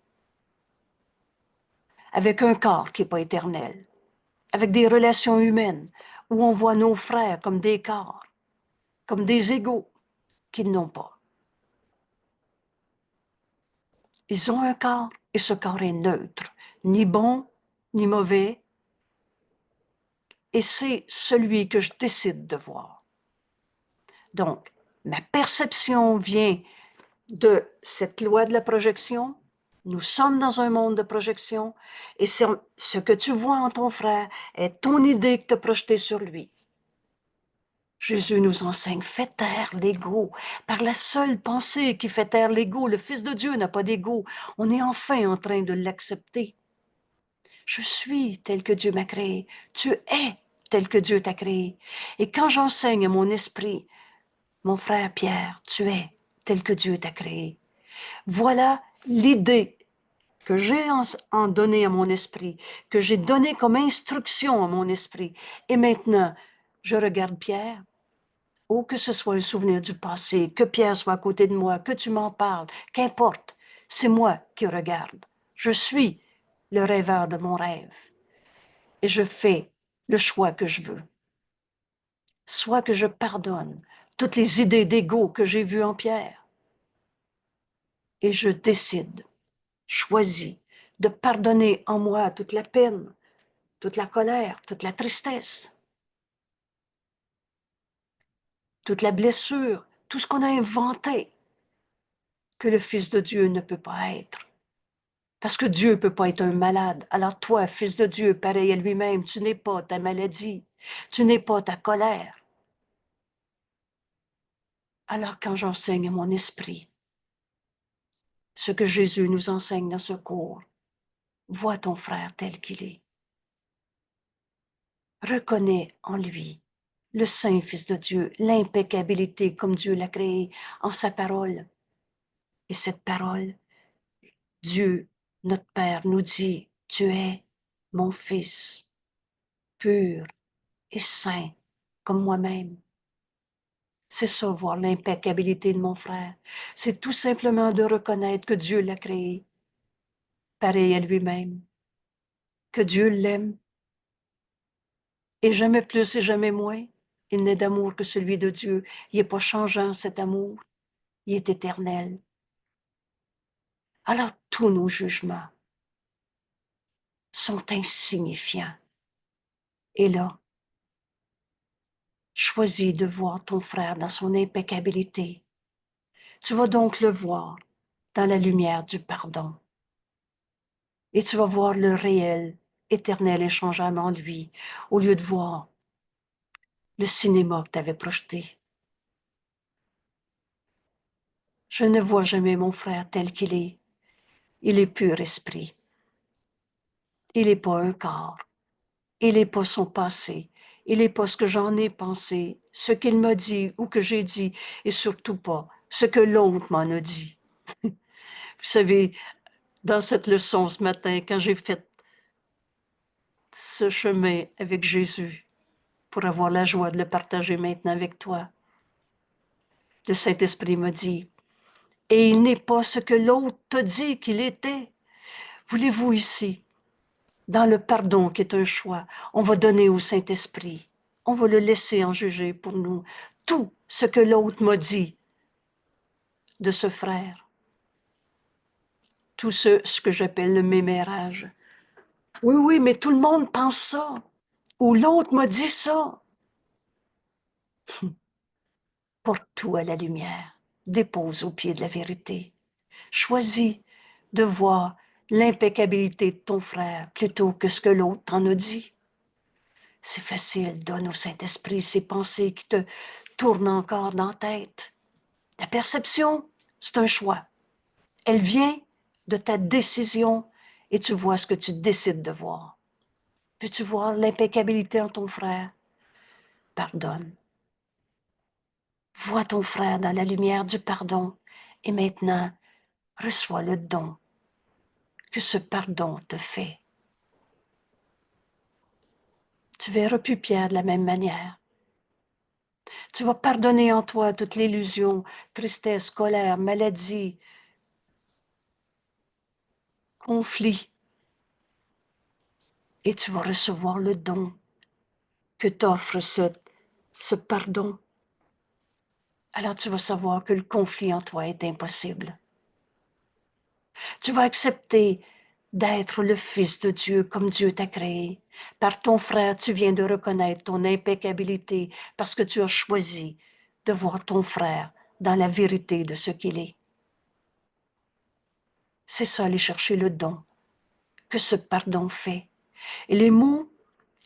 Avec un corps qui n'est pas éternel. Avec des relations humaines, où on voit nos frères comme des corps, comme des égaux, qu'ils n'ont pas. Ils ont un corps, et ce corps est neutre, ni bon, ni mauvais, et c'est celui que je décide de voir. Donc, ma perception vient de cette loi de la projection. Nous sommes dans un monde de projection, et ce que tu vois en ton frère est ton idée que tu as projetée sur lui. Jésus nous enseigne, fais taire l'ego. Par la seule pensée qui fait taire l'ego, le Fils de Dieu n'a pas d'ego. On est enfin en train de l'accepter. Je suis tel que Dieu m'a créé. Tu es tel que Dieu t'a créé. Et quand j'enseigne à mon esprit, mon frère Pierre, tu es tel que Dieu t'a créé. Voilà l'idée que j'ai en donné à mon esprit, que j'ai donné comme instruction à mon esprit. Et maintenant, je regarde Pierre. Oh, que ce soit un souvenir du passé, que Pierre soit à côté de moi, que tu m'en parles, qu'importe. C'est moi qui regarde. Je suis le rêveur de mon rêve. Et je fais le choix que je veux. Soit que je pardonne toutes les idées d'ego que j'ai vues en Pierre. Et je décide, choisis de pardonner en moi toute la peine, toute la colère, toute la tristesse, toute la blessure, tout ce qu'on a inventé que le Fils de Dieu ne peut pas être. Parce que Dieu ne peut pas être un malade. Alors toi, Fils de Dieu, pareil à lui-même, tu n'es pas ta maladie, tu n'es pas ta colère. Alors quand j'enseigne à mon esprit ce que Jésus nous enseigne dans ce cours, vois ton frère tel qu'il est. Reconnais en lui le saint Fils de Dieu, l'impeccabilité comme Dieu l'a créé en sa parole. Et cette parole, Dieu, notre Père, nous dit, tu es mon Fils, pur et saint comme moi-même. C'est ça, voir l'impeccabilité de mon frère. C'est tout simplement de reconnaître que Dieu l'a créé, pareil à lui-même, que Dieu l'aime, et jamais plus et jamais moins. Il n'est d'amour que celui de Dieu. Il n'est pas changeant, cet amour. Il est éternel. Alors tous nos jugements sont insignifiants. Et là, choisis de voir ton frère dans son impeccabilité. Tu vas donc le voir dans la lumière du pardon. Et tu vas voir le réel, éternel et changeant en lui, au lieu de voir le cinéma que tu avais projeté. Je ne vois jamais mon frère tel qu'il est. Il est pur esprit. Il n'est pas un corps. Il n'est pas son passé. Il n'est pas ce que j'en ai pensé, ce qu'il m'a dit ou que j'ai dit, et surtout pas ce que l'autre m'en a dit. Vous savez, dans cette leçon ce matin, quand j'ai fait ce chemin avec Jésus, pour avoir la joie de le partager maintenant avec toi, le Saint-Esprit m'a dit, et il n'est pas ce que l'autre te dit qu'il était. Voulez-vous ici, dans le pardon qui est un choix, on va donner au Saint-Esprit, on va le laisser en juger pour nous tout ce que l'autre m'a dit de ce frère, tout ce que j'appelle le mémérage. Oui, oui, mais tout le monde pense ça, ou l'autre m'a dit ça. Porte tout à la lumière, dépose au pied de la vérité. Choisis de voir l'impeccabilité de ton frère plutôt que ce que l'autre t'en a dit. C'est facile, donne au Saint-Esprit ces pensées qui te tournent encore dans la tête. La perception, c'est un choix. Elle vient de ta décision et tu vois ce que tu décides de voir. Peux-tu voir l'impeccabilité en ton frère? Pardonne. Vois ton frère dans la lumière du pardon et maintenant, reçois le don que ce pardon te fait. Tu verras plus Pierre de la même manière. Tu vas pardonner en toi toute l'illusion, tristesse, colère, maladie, conflit. Et tu vas recevoir le don que t'offre ce pardon. Alors tu vas savoir que le conflit en toi est impossible. Tu vas accepter d'être le Fils de Dieu comme Dieu t'a créé. Par ton frère, tu viens de reconnaître ton impeccabilité parce que tu as choisi de voir ton frère dans la vérité de ce qu'il est. C'est ça, aller chercher le don que ce pardon fait. Et les mots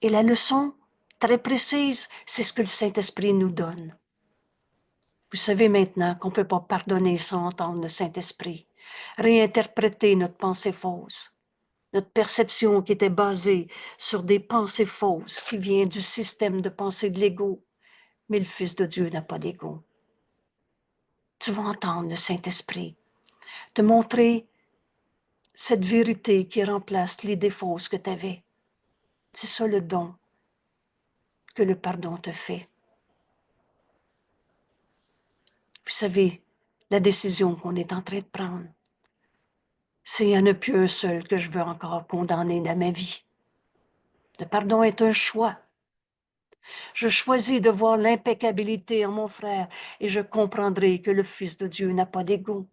et la leçon très précise, c'est ce que le Saint-Esprit nous donne. Vous savez maintenant qu'on ne peut pas pardonner sans entendre le Saint-Esprit, réinterpréter notre pensée fausse, notre perception qui était basée sur des pensées fausses qui viennent du système de pensée de l'ego. Mais le Fils de Dieu n'a pas d'ego. Tu vas entendre le Saint-Esprit te montrer cette vérité qui remplace l'idée fausse que tu avais. C'est ça le don que le pardon te fait. Vous savez, la décision qu'on est en train de prendre, S'il y en a plus un seul que je veux encore condamner dans ma vie. Le pardon est un choix. Je choisis de voir l'impeccabilité en mon frère et je comprendrai que le Fils de Dieu n'a pas d'ego.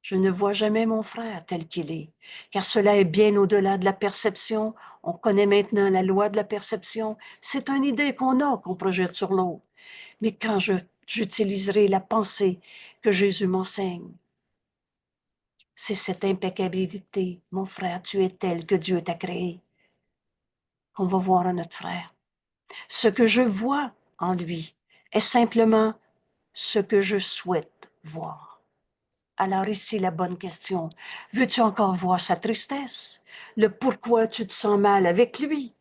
Je ne vois jamais mon frère tel qu'il est, car cela est bien au-delà de la perception. On connaît maintenant la loi de la perception. C'est une idée qu'on projette sur l'autre. Mais quand j'utiliserai la pensée que Jésus m'enseigne, c'est cette impeccabilité, mon frère, tu es tel que Dieu t'a créé, qu'on va voir en notre frère. Ce que je vois en lui est simplement ce que je souhaite voir. Alors ici, la bonne question, veux-tu encore voir sa tristesse? Le pourquoi tu te sens mal avec lui?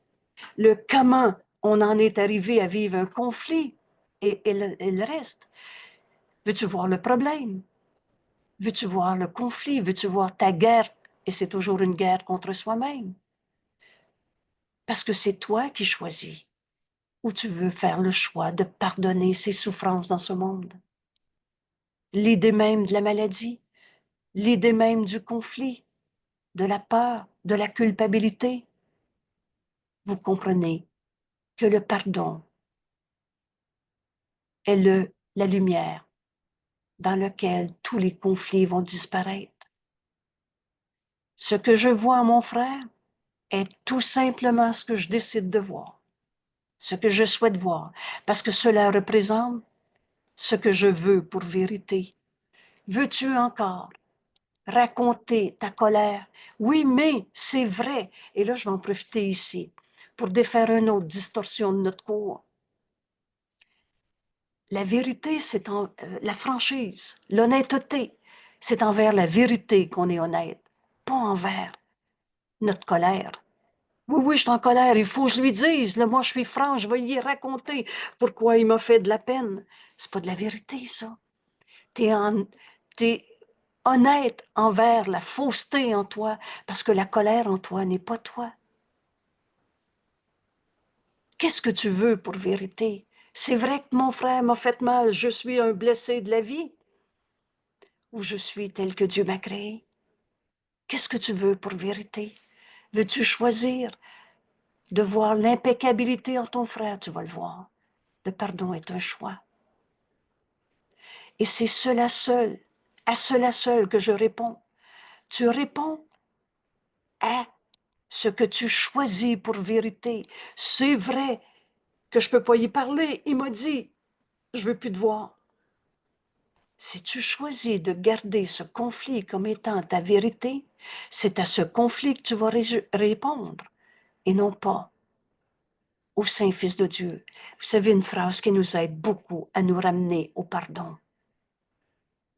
Le comment on en est arrivé à vivre un conflit et le reste? Veux-tu voir le problème? Veux-tu voir le conflit? Veux-tu voir ta guerre? Et c'est toujours une guerre contre soi-même. Parce que c'est toi qui choisis. Ou tu veux faire le choix de pardonner ses souffrances dans ce monde. L'idée même de la maladie, l'idée même du conflit, de la peur, de la culpabilité. Vous comprenez que le pardon est la lumière dans laquelle tous les conflits vont disparaître. Ce que je vois en mon frère est tout simplement ce que je décide de voir, ce que je souhaite voir, parce que cela représente ce que je veux pour vérité. Veux-tu encore raconter ta colère? Oui, mais c'est vrai. Et là, je vais en profiter ici pour défaire une autre distorsion de notre cours. La vérité, c'est la franchise, l'honnêteté. C'est envers la vérité qu'on est honnête, pas envers notre colère. Oui, oui, je suis en colère, il faut que je lui dise. Là, moi, je suis franc, je vais y raconter pourquoi il m'a fait de la peine. C'est pas de la vérité, ça. T'es honnête envers la fausseté en toi, parce que la colère en toi n'est pas toi. Qu'est-ce que tu veux pour vérité? C'est vrai que mon frère m'a fait mal, je suis un blessé de la vie, ou je suis tel que Dieu m'a créé? Qu'est-ce que tu veux pour vérité? Veux-tu choisir de voir l'impeccabilité en ton frère? Tu vas le voir. Le pardon est un choix. Et c'est cela seul, à cela seul que je réponds. Tu réponds à ce que tu choisis pour vérité. C'est vrai que je ne peux pas y parler. Il m'a dit, je veux plus te voir. Si tu choisis de garder ce conflit comme étant ta vérité, c'est à ce conflit que tu vas répondre et non pas au Saint-Fils de Dieu. Vous savez, une phrase qui nous aide beaucoup à nous ramener au pardon.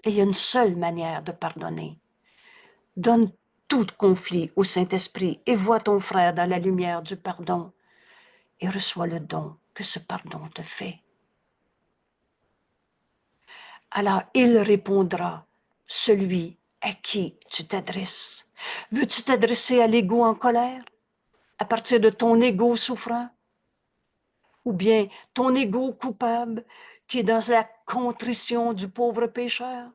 Et il y a une seule manière de pardonner. Donne tout conflit au Saint-Esprit et vois ton frère dans la lumière du pardon et reçois le don que ce pardon te fait. Alors il répondra, celui à qui tu t'adresses. Veux-tu t'adresser à l'ego en colère, à partir de ton ego souffrant, ou bien ton ego coupable qui est dans la contrition du pauvre pécheur?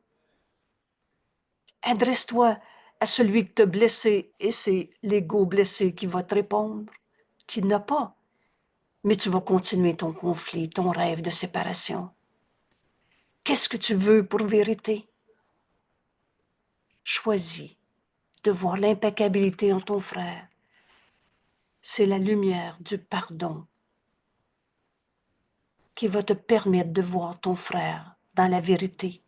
Adresse-toi à celui qui t'a blessé et c'est l'ego blessé qui va te répondre, qui n'a pas. Mais tu vas continuer ton conflit, ton rêve de séparation. Qu'est-ce que tu veux pour vérité? Choisis de voir l'impeccabilité en ton frère. C'est la lumière du pardon qui va te permettre de voir ton frère dans la vérité.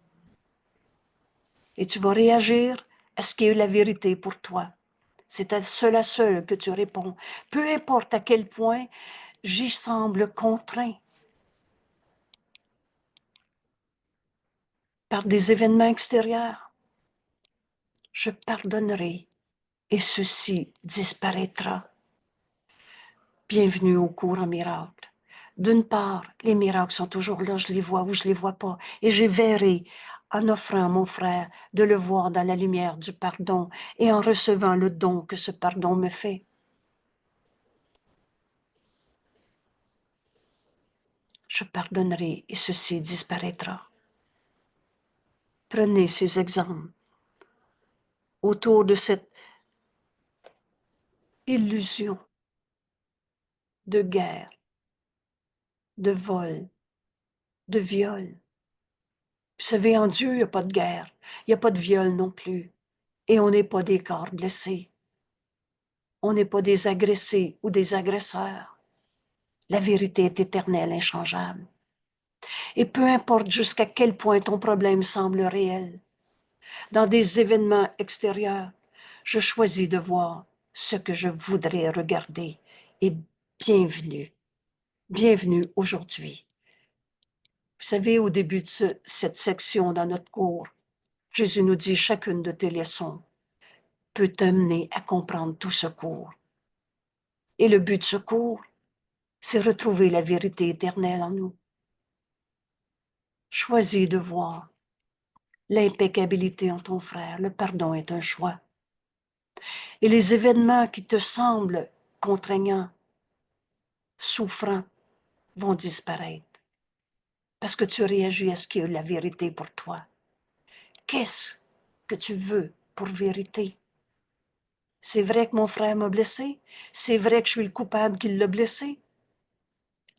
Et tu vas réagir à ce qui est la vérité pour toi. C'est à cela seul que tu réponds. Peu importe à quel point j'y semble contraint par des événements extérieurs. Je pardonnerai et ceci disparaîtra. Bienvenue au cours en miracle. D'une part, les miracles sont toujours là, je les vois ou je les vois pas. Et j'ai verré, en offrant à mon frère de le voir dans la lumière du pardon et en recevant le don que ce pardon me fait. Je pardonnerai et ceci disparaîtra. Prenez ces exemples autour de cette illusion de guerre, de vol, de viol. Vous savez, en Dieu, il n'y a pas de guerre, il n'y a pas de viol non plus. Et on n'est pas des corps blessés. On n'est pas des agressés ou des agresseurs. La vérité est éternelle, inchangeable. Et peu importe jusqu'à quel point ton problème semble réel, dans des événements extérieurs, je choisis de voir ce que je voudrais regarder. Et bienvenue, bienvenue aujourd'hui. Vous savez, au début de cette section dans notre cours, Jésus nous dit, chacune de tes leçons peut t'amener à comprendre tout ce cours. Et le but de ce cours, c'est retrouver la vérité éternelle en nous. Choisis de voir l'impeccabilité en ton frère. Le pardon est un choix. Et les événements qui te semblent contraignants, souffrants, vont disparaître. Parce que tu réagis à ce qui est la vérité pour toi. Qu'est-ce que tu veux pour vérité? C'est vrai que mon frère m'a blessé? C'est vrai que je suis le coupable qui l'a blessé?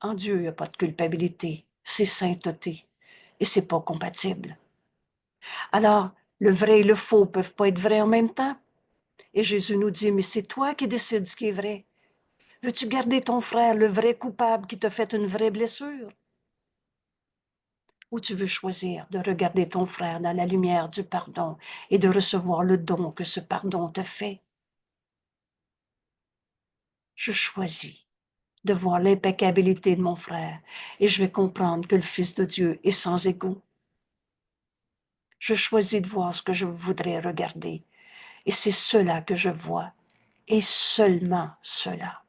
En Dieu, il n'y a pas de culpabilité. C'est sainteté. Et c'est pas compatible. Alors, le vrai et le faux ne peuvent pas être vrais en même temps. Et Jésus nous dit, mais c'est toi qui décides ce qui est vrai. Veux-tu garder ton frère, le vrai coupable qui t'a fait une vraie blessure? Ou tu veux choisir de regarder ton frère dans la lumière du pardon et de recevoir le don que ce pardon te fait? Je choisis de voir l'impeccabilité de mon frère et je vais comprendre que le Fils de Dieu est sans égout. Je choisis de voir ce que je voudrais regarder et c'est cela que je vois et seulement cela.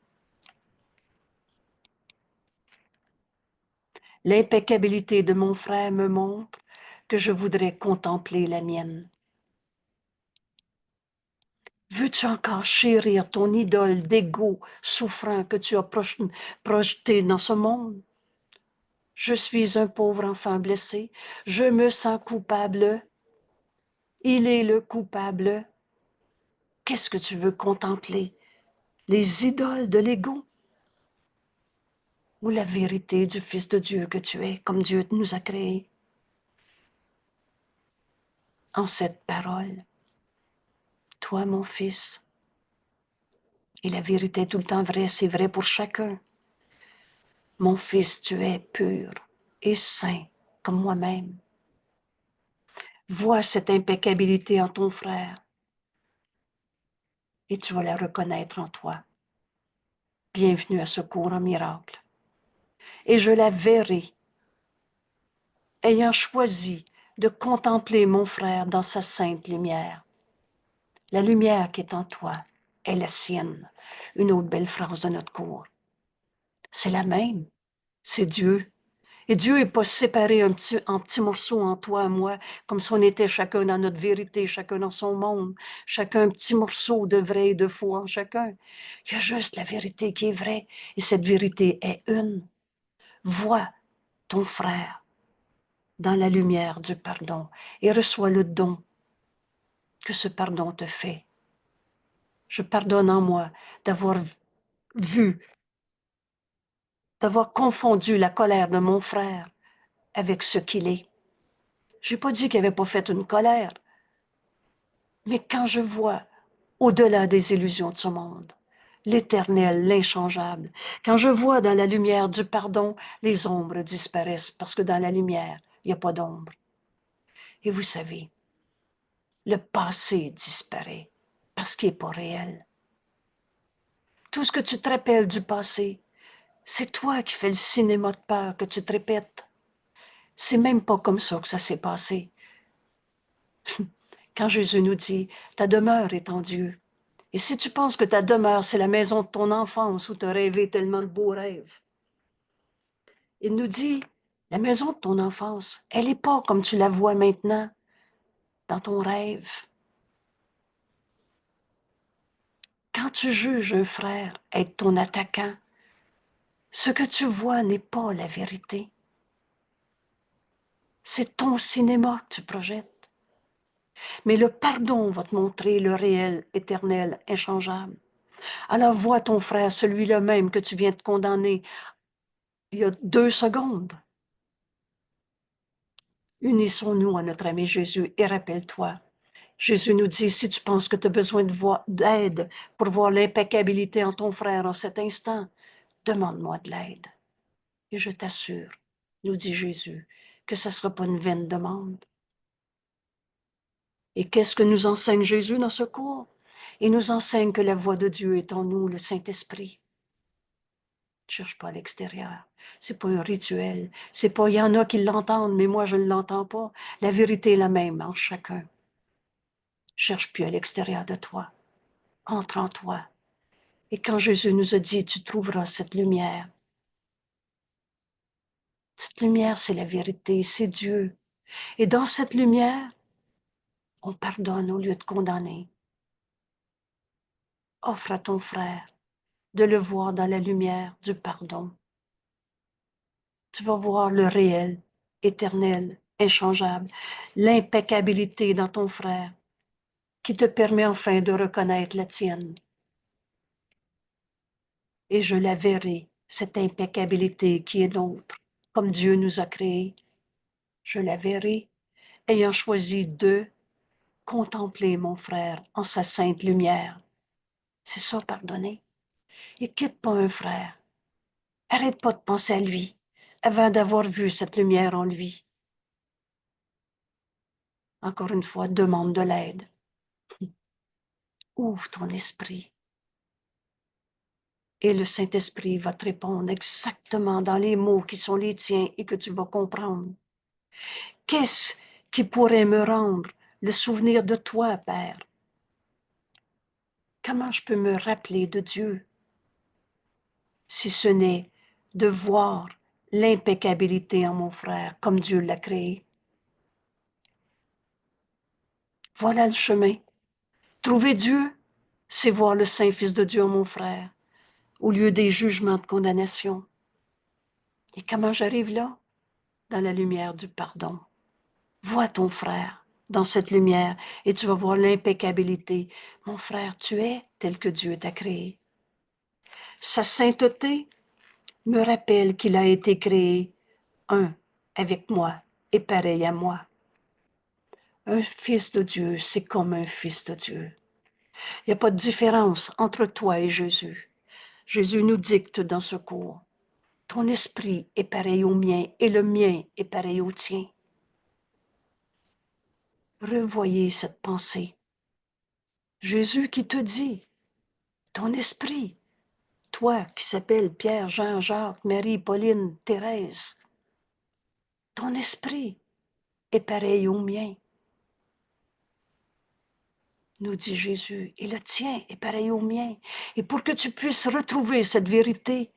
L'impeccabilité de mon frère me montre que je voudrais contempler la mienne. Veux-tu encore chérir ton idole d'égo souffrant que tu as projeté dans ce monde? Je suis un pauvre enfant blessé. Je me sens coupable. Il est le coupable. Qu'est-ce que tu veux contempler? Les idoles de l'égo ou la vérité du Fils de Dieu que tu es, comme Dieu nous a créés? En cette parole, toi, mon fils, et la vérité est tout le temps vraie, c'est vrai pour chacun. Mon fils, tu es pur et saint comme moi-même. Vois cette impeccabilité en ton frère et tu vas la reconnaître en toi. Bienvenue à ce cours en miracle. Et je la verrai, ayant choisi de contempler mon frère dans sa sainte lumière. La lumière qui est en toi est la sienne. Une autre belle phrase de notre cours. C'est la même. C'est Dieu. Et Dieu n'est pas séparé en petits morceaux en toi et moi, comme si on était chacun dans notre vérité, chacun dans son monde, chacun un petit morceau de vrai et de faux en chacun. Il y a juste la vérité qui est vraie, et cette vérité est une. Vois ton frère dans la lumière du pardon et reçois le don que ce pardon te fait. Je pardonne en moi d'avoir vu, d'avoir confondu la colère de mon frère avec ce qu'il est. Je n'ai pas dit qu'il n'avait pas fait une colère, mais quand je vois au-delà des illusions de ce monde, l'éternel, l'inchangeable, quand je vois dans la lumière du pardon, les ombres disparaissent parce que dans la lumière, il n'y a pas d'ombre. Et vous savez, le passé disparaît parce qu'il n'est pas réel. Tout ce que tu te rappelles du passé, c'est toi qui fais le cinéma de peur que tu te répètes. C'est même pas comme ça que ça s'est passé. Quand Jésus nous dit, ta demeure est en Dieu. Et si tu penses que ta demeure, c'est la maison de ton enfance où tu as rêvé tellement de beaux rêves, il nous dit, la maison de ton enfance, elle n'est pas comme tu la vois maintenant dans ton rêve. Quand tu juges un frère être ton attaquant, ce que tu vois n'est pas la vérité. C'est ton cinéma que tu projettes. Mais le pardon va te montrer le réel, éternel, inchangeable. Alors vois ton frère, celui-là même que tu viens de condamner il y a 2 secondes. Unissons-nous à notre ami Jésus et rappelle-toi, Jésus nous dit, si tu penses que tu as besoin d'aide pour voir l'impeccabilité en ton frère en cet instant, demande-moi de l'aide. Et je t'assure, nous dit Jésus, que ce ne sera pas une vaine demande. Et qu'est-ce que nous enseigne Jésus dans ce cours? Il nous enseigne que la voix de Dieu est en nous, le Saint-Esprit. Ne cherche pas à l'extérieur. C'est pas un rituel. C'est pas, il y en a qui l'entendent, mais moi je ne l'entends pas. La vérité est la même en chacun. Cherche plus à l'extérieur de toi. Entre en toi. Et quand Jésus nous a dit, tu trouveras cette lumière. Cette lumière, c'est la vérité, c'est Dieu. Et dans cette lumière, on pardonne au lieu de condamner. Offre à ton frère de le voir dans la lumière du pardon. Tu vas voir le réel, éternel, inchangeable, l'impeccabilité dans ton frère qui te permet enfin de reconnaître la tienne. Et je la verrai, cette impeccabilité qui est nôtre, comme Dieu nous a créés. Je la verrai, ayant choisi de contempler mon frère en sa sainte lumière. C'est ça, pardonner. Et quitte pas un frère. Arrête pas de penser à lui avant d'avoir vu cette lumière en lui. Encore une fois, demande de l'aide. Ouvre ton esprit. Et le Saint-Esprit va te répondre exactement dans les mots qui sont les tiens et que tu vas comprendre. Qu'est-ce qui pourrait me rendre le souvenir de toi, Père? Comment je peux me rappeler de Dieu si ce n'est de voir l'impeccabilité en mon frère comme Dieu l'a créé? Voilà le chemin. Trouver Dieu, c'est voir le Saint-Fils de Dieu en mon frère, au lieu des jugements de condamnation. Et comment j'arrive là? Dans la lumière du pardon. Vois ton frère dans cette lumière et tu vas voir l'impeccabilité. Mon frère, tu es tel que Dieu t'a créé. Sa sainteté me rappelle qu'il a été créé un avec moi et pareil à moi. Un fils de Dieu, c'est comme un fils de Dieu. Il n'y a pas de différence entre toi et Jésus. Jésus nous dicte dans ce cours. Ton esprit est pareil au mien et le mien est pareil au tien. Revoyez cette pensée. Jésus qui te dit, ton esprit, toi qui s'appelles Pierre, Jean, Jacques, Marie, Pauline, Thérèse, ton esprit est pareil au mien, nous dit Jésus, et le tien est pareil au mien. Et pour que tu puisses retrouver cette vérité,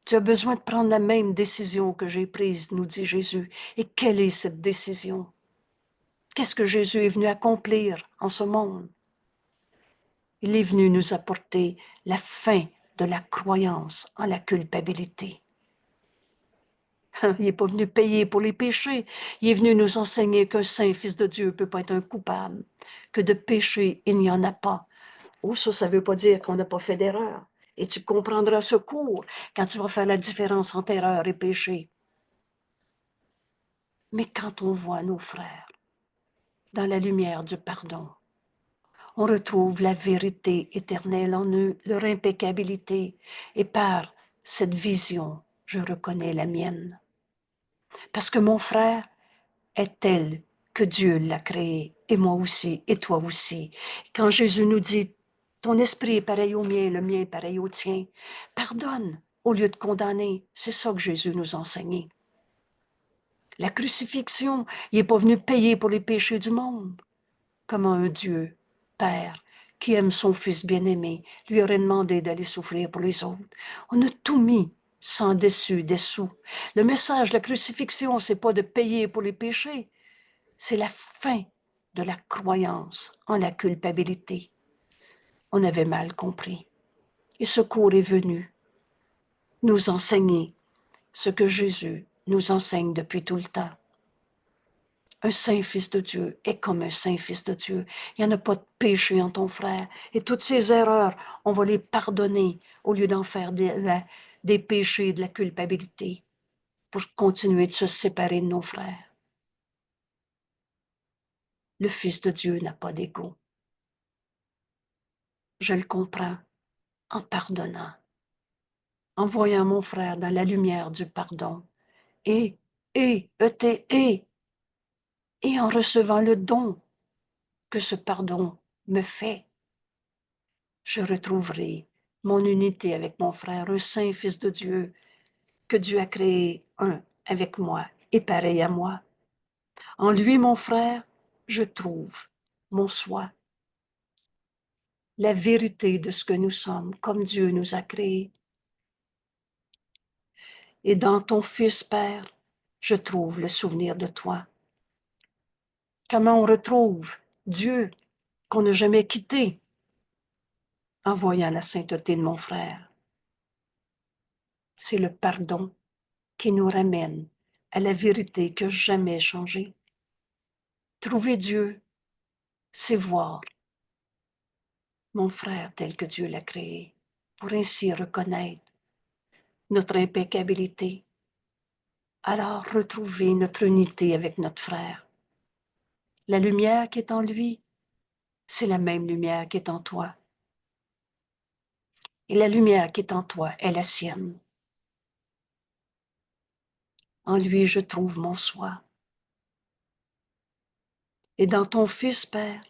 tu as besoin de prendre la même décision que j'ai prise, nous dit Jésus. Et quelle est cette décision? Qu'est-ce que Jésus est venu accomplir en ce monde? Il est venu nous apporter la fin de la croyance en la culpabilité. Il n'est pas venu payer pour les péchés. Il est venu nous enseigner qu'un saint fils de Dieu ne peut pas être un coupable, que de péché, il n'y en a pas. Oh, ça ne veut pas dire qu'on n'a pas fait d'erreur. Et tu comprendras ce cours quand tu vas faire la différence entre erreur et péché. Mais quand on voit nos frères dans la lumière du pardon, on retrouve la vérité éternelle en eux, leur impeccabilité, et par cette vision, je reconnais la mienne. Parce que mon frère est tel que Dieu l'a créé, et moi aussi, et toi aussi. Quand Jésus nous dit, ton esprit est pareil au mien, le mien est pareil au tien, pardonne au lieu de condamner. C'est ça que Jésus nous a enseigné. La crucifixion, il n'est pas venu payer pour les péchés du monde. Comment un Dieu, Père, qui aime son Fils bien-aimé, lui aurait demandé d'aller souffrir pour les autres. On a tout mis sans dessous. Le message de la crucifixion, c'est pas de payer pour les péchés, c'est la fin de la croyance en la culpabilité. On avait mal compris. Et ce cours est venu nous enseigner ce que Jésus nous enseigne depuis tout le temps. Un saint fils de Dieu est comme un saint fils de Dieu. Il n'y en a pas de péché en ton frère. Et toutes ces erreurs, on va les pardonner au lieu d'en faire des péchés, de la culpabilité, pour continuer de se séparer de nos frères. Le Fils de Dieu n'a pas d'ego. Je le comprends en pardonnant, en voyant mon frère dans la lumière du pardon, et, et, et en recevant le don que ce pardon me fait. Je retrouverai mon unité avec mon frère, un saint Fils de Dieu, que Dieu a créé un avec moi et pareil à moi. En lui, mon frère, je trouve mon soi, la vérité de ce que nous sommes, comme Dieu nous a créés. Et dans ton Fils, Père, je trouve le souvenir de toi. Comment on retrouve Dieu qu'on n'a jamais quitté en voyant la sainteté de mon frère? C'est le pardon qui nous ramène à la vérité qui n'a jamais changé. Trouver Dieu, c'est voir mon frère tel que Dieu l'a créé, pour ainsi reconnaître notre impeccabilité. Alors retrouver notre unité avec notre frère. La lumière qui est en lui, c'est la même lumière qui est en toi. Et la lumière qui est en toi est la sienne. En lui, je trouve mon soi. Et dans ton Fils, Père,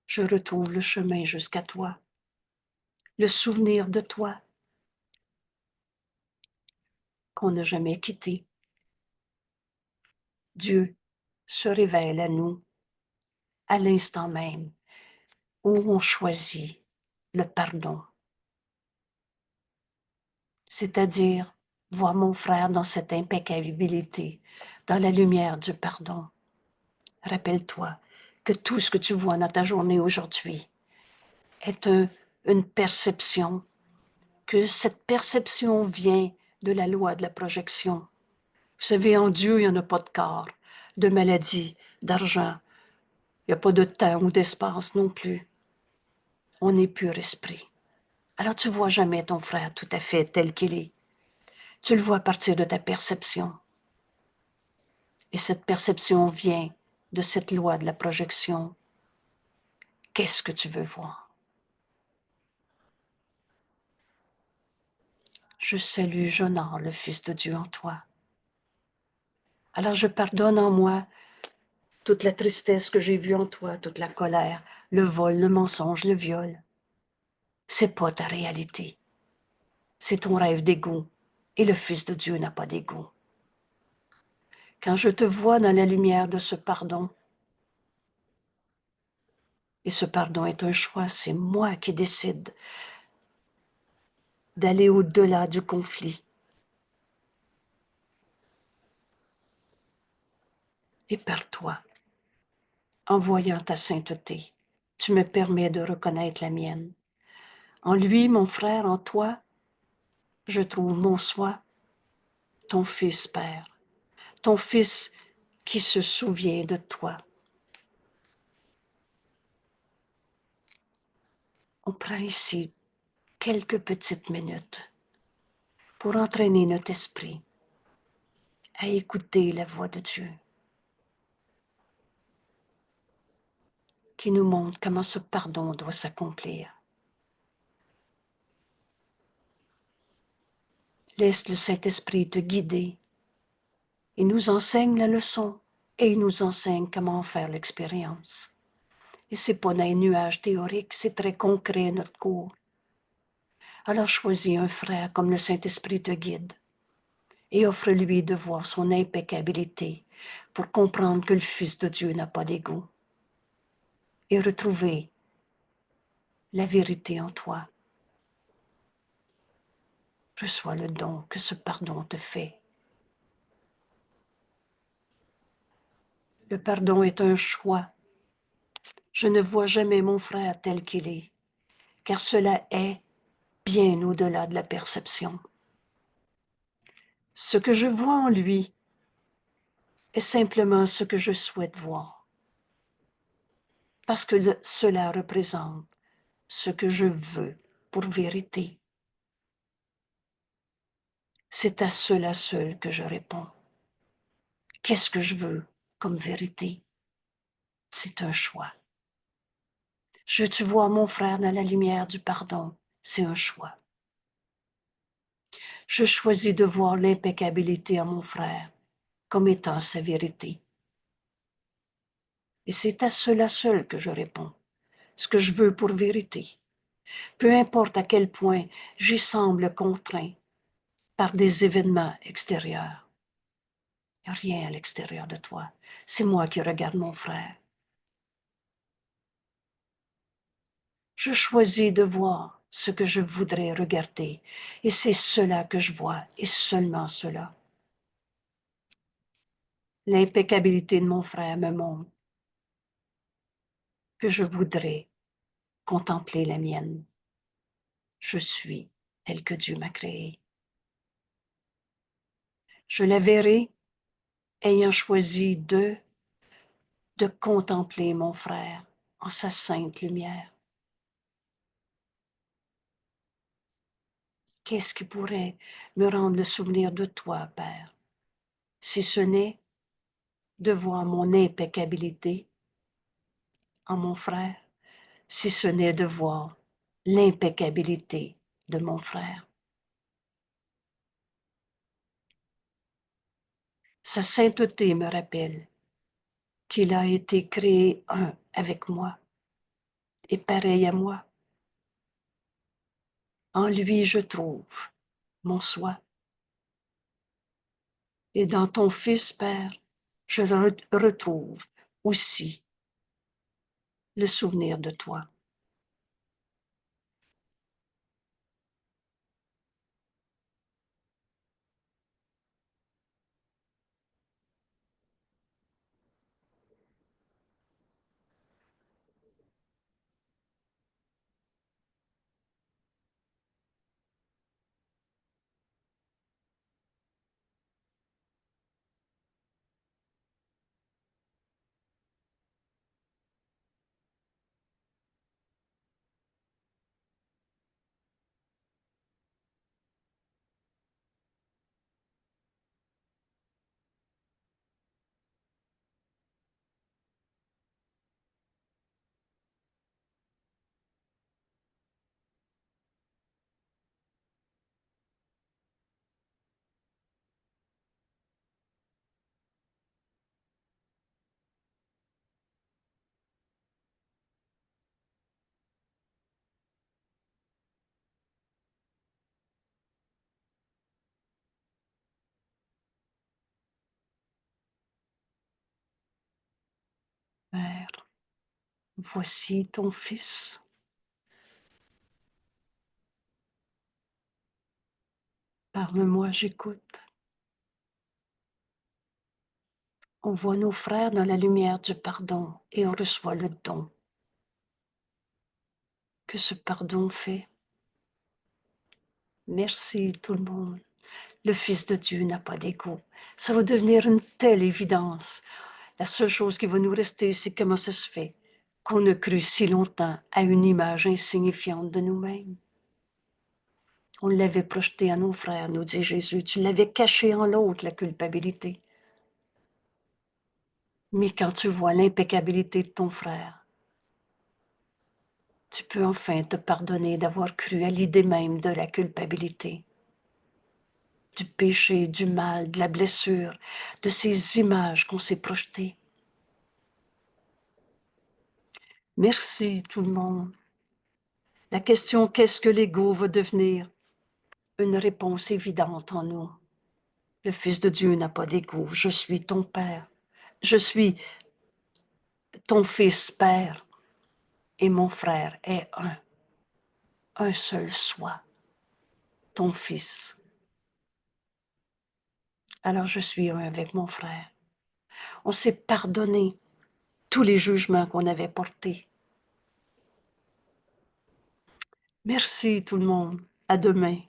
je retrouve le chemin jusqu'à toi, le souvenir de toi qu'on n'a jamais quitté. Dieu se révèle à nous à l'instant même où on choisit le pardon. C'est-à-dire voir mon frère dans cette impeccabilité, dans la lumière du pardon. Rappelle-toi que tout ce que tu vois dans ta journée aujourd'hui est une perception, que cette perception vient de la loi de la projection. Vous savez, en Dieu, il n'y en a pas de corps, de maladie, d'argent. Il n'y a pas de temps ou d'espace non plus. On est pur esprit. Alors tu ne vois jamais ton frère tout à fait tel qu'il est. Tu le vois à partir de ta perception. Et cette perception vient de cette loi de la projection. Qu'est-ce que tu veux voir? Je salue, j'honore le Fils de Dieu en toi. Alors je pardonne en moi toute la tristesse que j'ai vue en toi, toute la colère, le vol, le mensonge, le viol. C'est pas ta réalité. C'est ton rêve d'ego. Et le Fils de Dieu n'a pas d'ego. Quand je te vois dans la lumière de ce pardon, et ce pardon est un choix, c'est moi qui décide d'aller au-delà du conflit. Et par toi, en voyant ta sainteté, tu me permets de reconnaître la mienne. En lui, mon frère, en toi, je trouve mon soi, ton Fils, Père, ton Fils qui se souvient de toi. On prend ici quelques petites minutes pour entraîner notre esprit à écouter la voix de Dieu qui nous montre comment ce pardon doit s'accomplir. Laisse le Saint-Esprit te guider. Il nous enseigne la leçon et il nous enseigne comment faire l'expérience. Et c'est pas dans les nuages théoriques, c'est très concret notre cours. Alors choisis un frère comme le Saint-Esprit te guide et offre-lui de voir son impeccabilité pour comprendre que le Fils de Dieu n'a pas d'ego et retrouver la vérité en toi. Reçois le don que ce pardon te fait. Le pardon est un choix. Je ne vois jamais mon frère tel qu'il est, car cela est bien au-delà de la perception. Ce que je vois en lui, est simplement ce que je souhaite voir, parce que cela représente ce que je veux pour vérité. C'est à cela seul que je réponds. Qu'est-ce que je veux comme vérité? C'est un choix. Je veux-tu voir mon frère dans la lumière du pardon? C'est un choix. Je choisis de voir l'impeccabilité en mon frère comme étant sa vérité. Et c'est à cela seul que je réponds. Ce que je veux pour vérité. Peu importe à quel point j'y semble contraint par des événements extérieurs. Il n'y a rien à l'extérieur de toi. C'est moi qui regarde mon frère. Je choisis de voir ce que je voudrais regarder. Et c'est cela que je vois, et seulement cela. L'impeccabilité de mon frère me montre que je voudrais contempler la mienne. Je suis tel que Dieu m'a créé. Je la verrai ayant choisi de contempler mon frère en sa sainte lumière. Qu'est-ce qui pourrait me rendre le souvenir de toi, Père, si ce n'est de voir mon impeccabilité en mon frère, si ce n'est de voir l'impeccabilité de mon frère. Sa sainteté me rappelle qu'il a été créé un avec moi et pareil à moi. En lui, je trouve mon soi. Et dans ton Fils, Père, je retrouve aussi le souvenir de toi. Père, voici ton Fils. Parle-moi, j'écoute. On voit nos frères dans la lumière du pardon et on reçoit le don que ce pardon fait. Merci tout le monde. Le Fils de Dieu n'a pas d'égo. Ça va devenir une telle évidence. La seule chose qui va nous rester, c'est comment ça se fait qu'on a cru si longtemps à une image insignifiante de nous-mêmes. On l'avait projeté à nos frères, nous dit Jésus. Tu l'avais caché en l'autre, la culpabilité. Mais quand tu vois l'impeccabilité de ton frère, tu peux enfin te pardonner d'avoir cru à l'idée même de la culpabilité, du péché, du mal, de la blessure, de ces images qu'on s'est projetées. Merci tout le monde. La question qu'est-ce que l'ego va devenir? Une réponse évidente en nous. Le Fils de Dieu n'a pas d'ego. Je suis ton Père. Je suis ton Fils Père et mon frère est un seul soi, ton Fils. Alors je suis un avec mon frère. On s'est pardonné tous les jugements qu'on avait portés. Merci tout le monde. À demain.